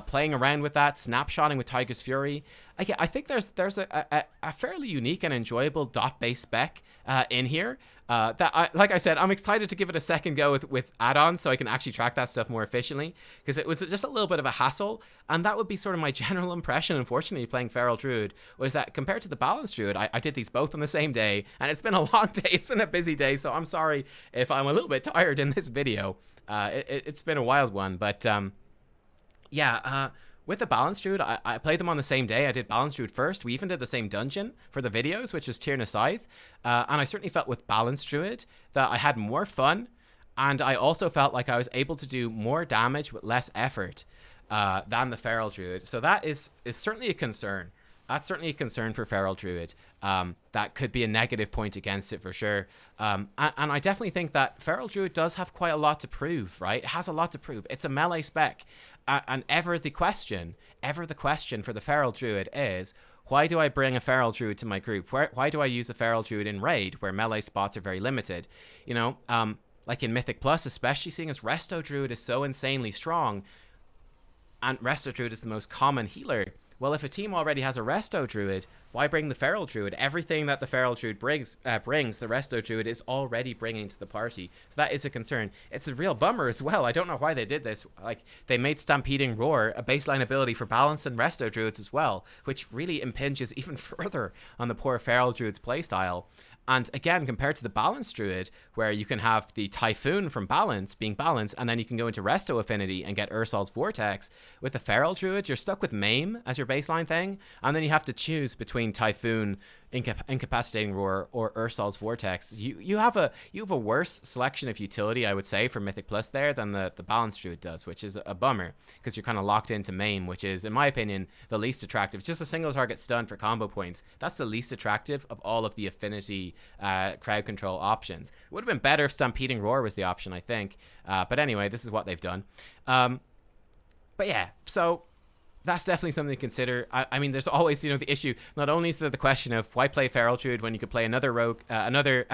playing around with that, snapshotting with Tiger's Fury. Again, I think there's a fairly unique and enjoyable dot-based spec in here. Like I said, I'm excited to give it a second go with add-ons so I can actually track that stuff more efficiently, because it was just a little bit of a hassle, and that would be sort of my general impression, unfortunately, playing Feral Druid, was that compared to the Balanced Druid, I did these both on the same day, and it's been a long day, it's been a busy day, so I'm sorry if I'm a little bit tired in this video. It's been a wild one, but yeah, with the Balanced Druid, I played them on the same day. I did Balanced Druid first. We even did the same dungeon for the videos, which is Tyrna Scythe. And I certainly felt with Balanced Druid that I had more fun. And I also felt like I was able to do more damage with less effort than the Feral Druid. So that is certainly a concern. That's certainly a concern for Feral Druid. That could be a negative point against it for sure. And I definitely think that Feral Druid does have quite a lot to prove, right? It has a lot to prove. It's a melee spec. And ever the question for the Feral Druid is, why do I bring a Feral Druid to my group? Why do I use a Feral Druid in Raid, where melee spots are very limited? You know, like in Mythic Plus, especially seeing as Resto Druid is so insanely strong, and Resto Druid is the most common healer. Well, if a team already has a Resto Druid, why bring the Feral Druid? Everything that the Feral Druid brings, the Resto Druid is already bringing to the party. So that is a concern. It's a real bummer as well. I don't know why they did this. Like, they made Stampeding Roar a baseline ability for Balanced and Resto Druids as well, which really impinges even further on the poor Feral Druid's playstyle. And again, compared to the Balanced Druid, where you can have the Typhoon from Balance being balanced, and then you can go into Resto Affinity and get Ursol's Vortex, with the Feral Druid, you're stuck with Maim as your baseline thing, and then you have to choose between Typhoon, Incapacitating Roar, or Ursol's Vortex. You have a worse selection of utility, I would say, for Mythic Plus there than the Balanced Druid does, which is a bummer, because you're kind of locked into Maim, which is, in my opinion, the least attractive. It's just a single target stun for combo points. That's the least attractive of all of the affinity crowd control options. It would have been better if Stampeding Roar was the option, I think. But anyway, this is what they've done. But yeah, so that's definitely something to consider. I mean, there's always, the issue. Not only is there the question of why play Feral Druid when you could play another rogue, another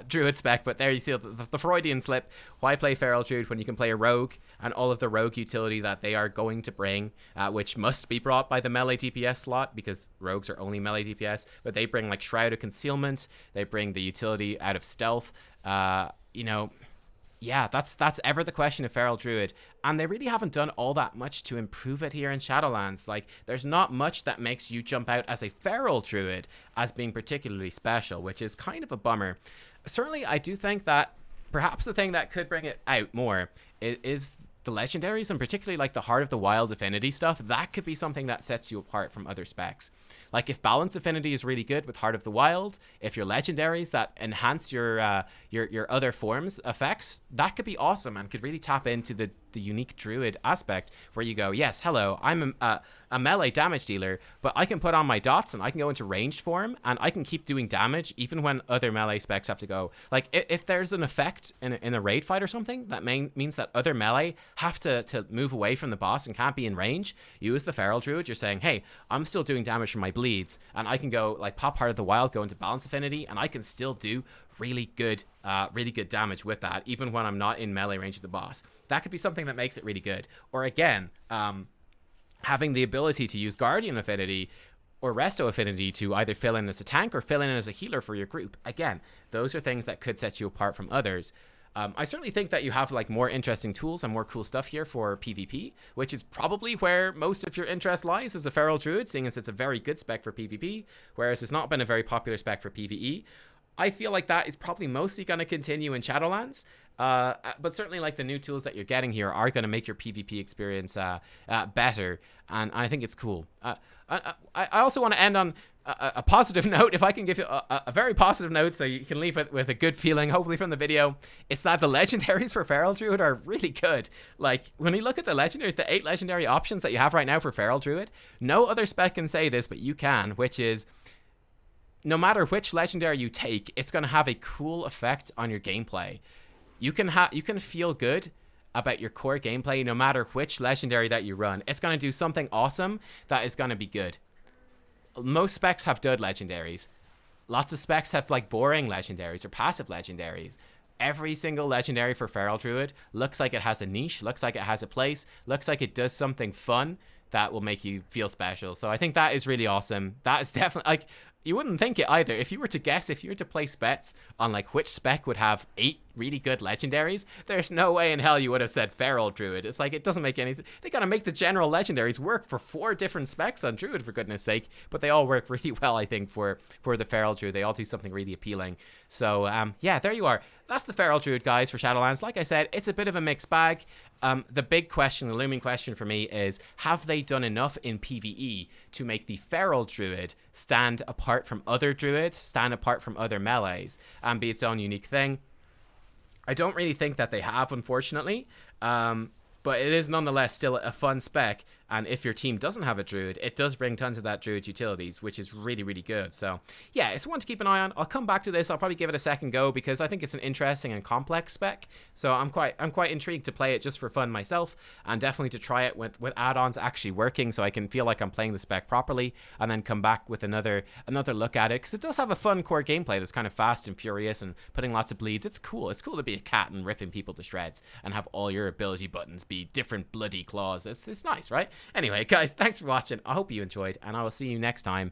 Druid spec, but there you see the Freudian slip. Why play Feral Druid when you can play a rogue and all of the rogue utility that they are going to bring, which must be brought by the melee DPS slot, because rogues are only melee DPS, but they bring like Shroud of Concealment, they bring the utility out of stealth, yeah, that's ever the question of Feral Druid, and they really haven't done all that much to improve it here in Shadowlands. Like, there's not much that makes you jump out as a Feral Druid as being particularly special, which is kind of a bummer. Certainly, I do think that perhaps the thing that could bring it out more is the Legendaries, and particularly like the Heart of the Wild affinity stuff. That could be something that sets you apart from other specs. Like, if Balance Affinity is really good with Heart of the Wild, if your Legendaries that enhance your other forms effects, that could be awesome and could really tap into the unique Druid aspect, where you go, yes, hello, I'm a melee damage dealer, but I can put on my dots and I can go into ranged form and I can keep doing damage even when other melee specs have to go. Like, if there's an effect in a raid fight or something that means that other melee have to move away from the boss and can't be in range, you as the Feral Druid, you're saying, hey, I'm still doing damage from my bleeds, and I can go like pop Heart of the Wild, go into Balance Affinity, and I can still do really good damage with that, even when I'm not in melee range of the boss. That could be something that makes it really good. Or again, having the ability to use Guardian Affinity or Resto Affinity to either fill in as a tank or fill in as a healer for your group. Again, those are things that could set you apart from others. I certainly think that you have like more interesting tools and more cool stuff here for PvP, which is probably where most of your interest lies as a Feral Druid, seeing as it's a very good spec for PvP, whereas it's not been a very popular spec for PvE. I feel like that is probably mostly going to continue in Shadowlands, but certainly like the new tools that you're getting here are going to make your PvP experience better, and I think it's cool. I also want to end on a positive note. If I can give you a very positive note so you can leave it with a good feeling, hopefully from the video, it's that the Legendaries for Feral Druid are really good. Like, when you look at the Legendaries, the 8 Legendary options that you have right now for Feral Druid, no other spec can say this, but you can, which is, no matter which Legendary you take, it's going to have a cool effect on your gameplay. You can feel good about your core gameplay no matter which Legendary that you run. It's going to do something awesome that is going to be good. Most specs have dud Legendaries. Lots of specs have like boring Legendaries or passive Legendaries. Every single Legendary for Feral Druid looks like it has a niche, looks like it has a place, looks like it does something fun that will make you feel special. So I think that is really awesome. That is definitely, like, you wouldn't think it either. If you were to guess, if you were to place bets on like which spec would have 8 really good legendaries, there's no way in hell you would have said Feral Druid. It's like, it doesn't make any sense. They gotta make the general legendaries work for 4 different specs on Druid, for goodness sake. But they all work really well, I think, for the Feral Druid. They all do something really appealing. So yeah, there you are. That's the Feral Druid, guys, for Shadowlands. Like I said, it's a bit of a mixed bag. The big question, the looming question for me is, have they done enough in PvE to make the Feral Druid stand apart from other Druids, stand apart from other melees, and be its own unique thing? I don't really think that they have, unfortunately. But it is nonetheless still a fun spec, and if your team doesn't have a Druid, it does bring tons of that Druid's utilities, which is really, really good. So yeah, it's one to keep an eye on. I'll come back to this. I'll probably give it a second go because I think it's an interesting and complex spec. So I'm quite intrigued to play it just for fun myself, and definitely to try it with add-ons actually working, so I can feel like I'm playing the spec properly, and then come back with another look at it, because it does have a fun core gameplay that's kind of fast and furious and putting lots of bleeds. It's cool. It's cool to be a cat and ripping people to shreds and have all your ability buttons be different bloody claws. It's nice, right? Anyway, guys, thanks for watching. I hope you enjoyed, and I will see you next time.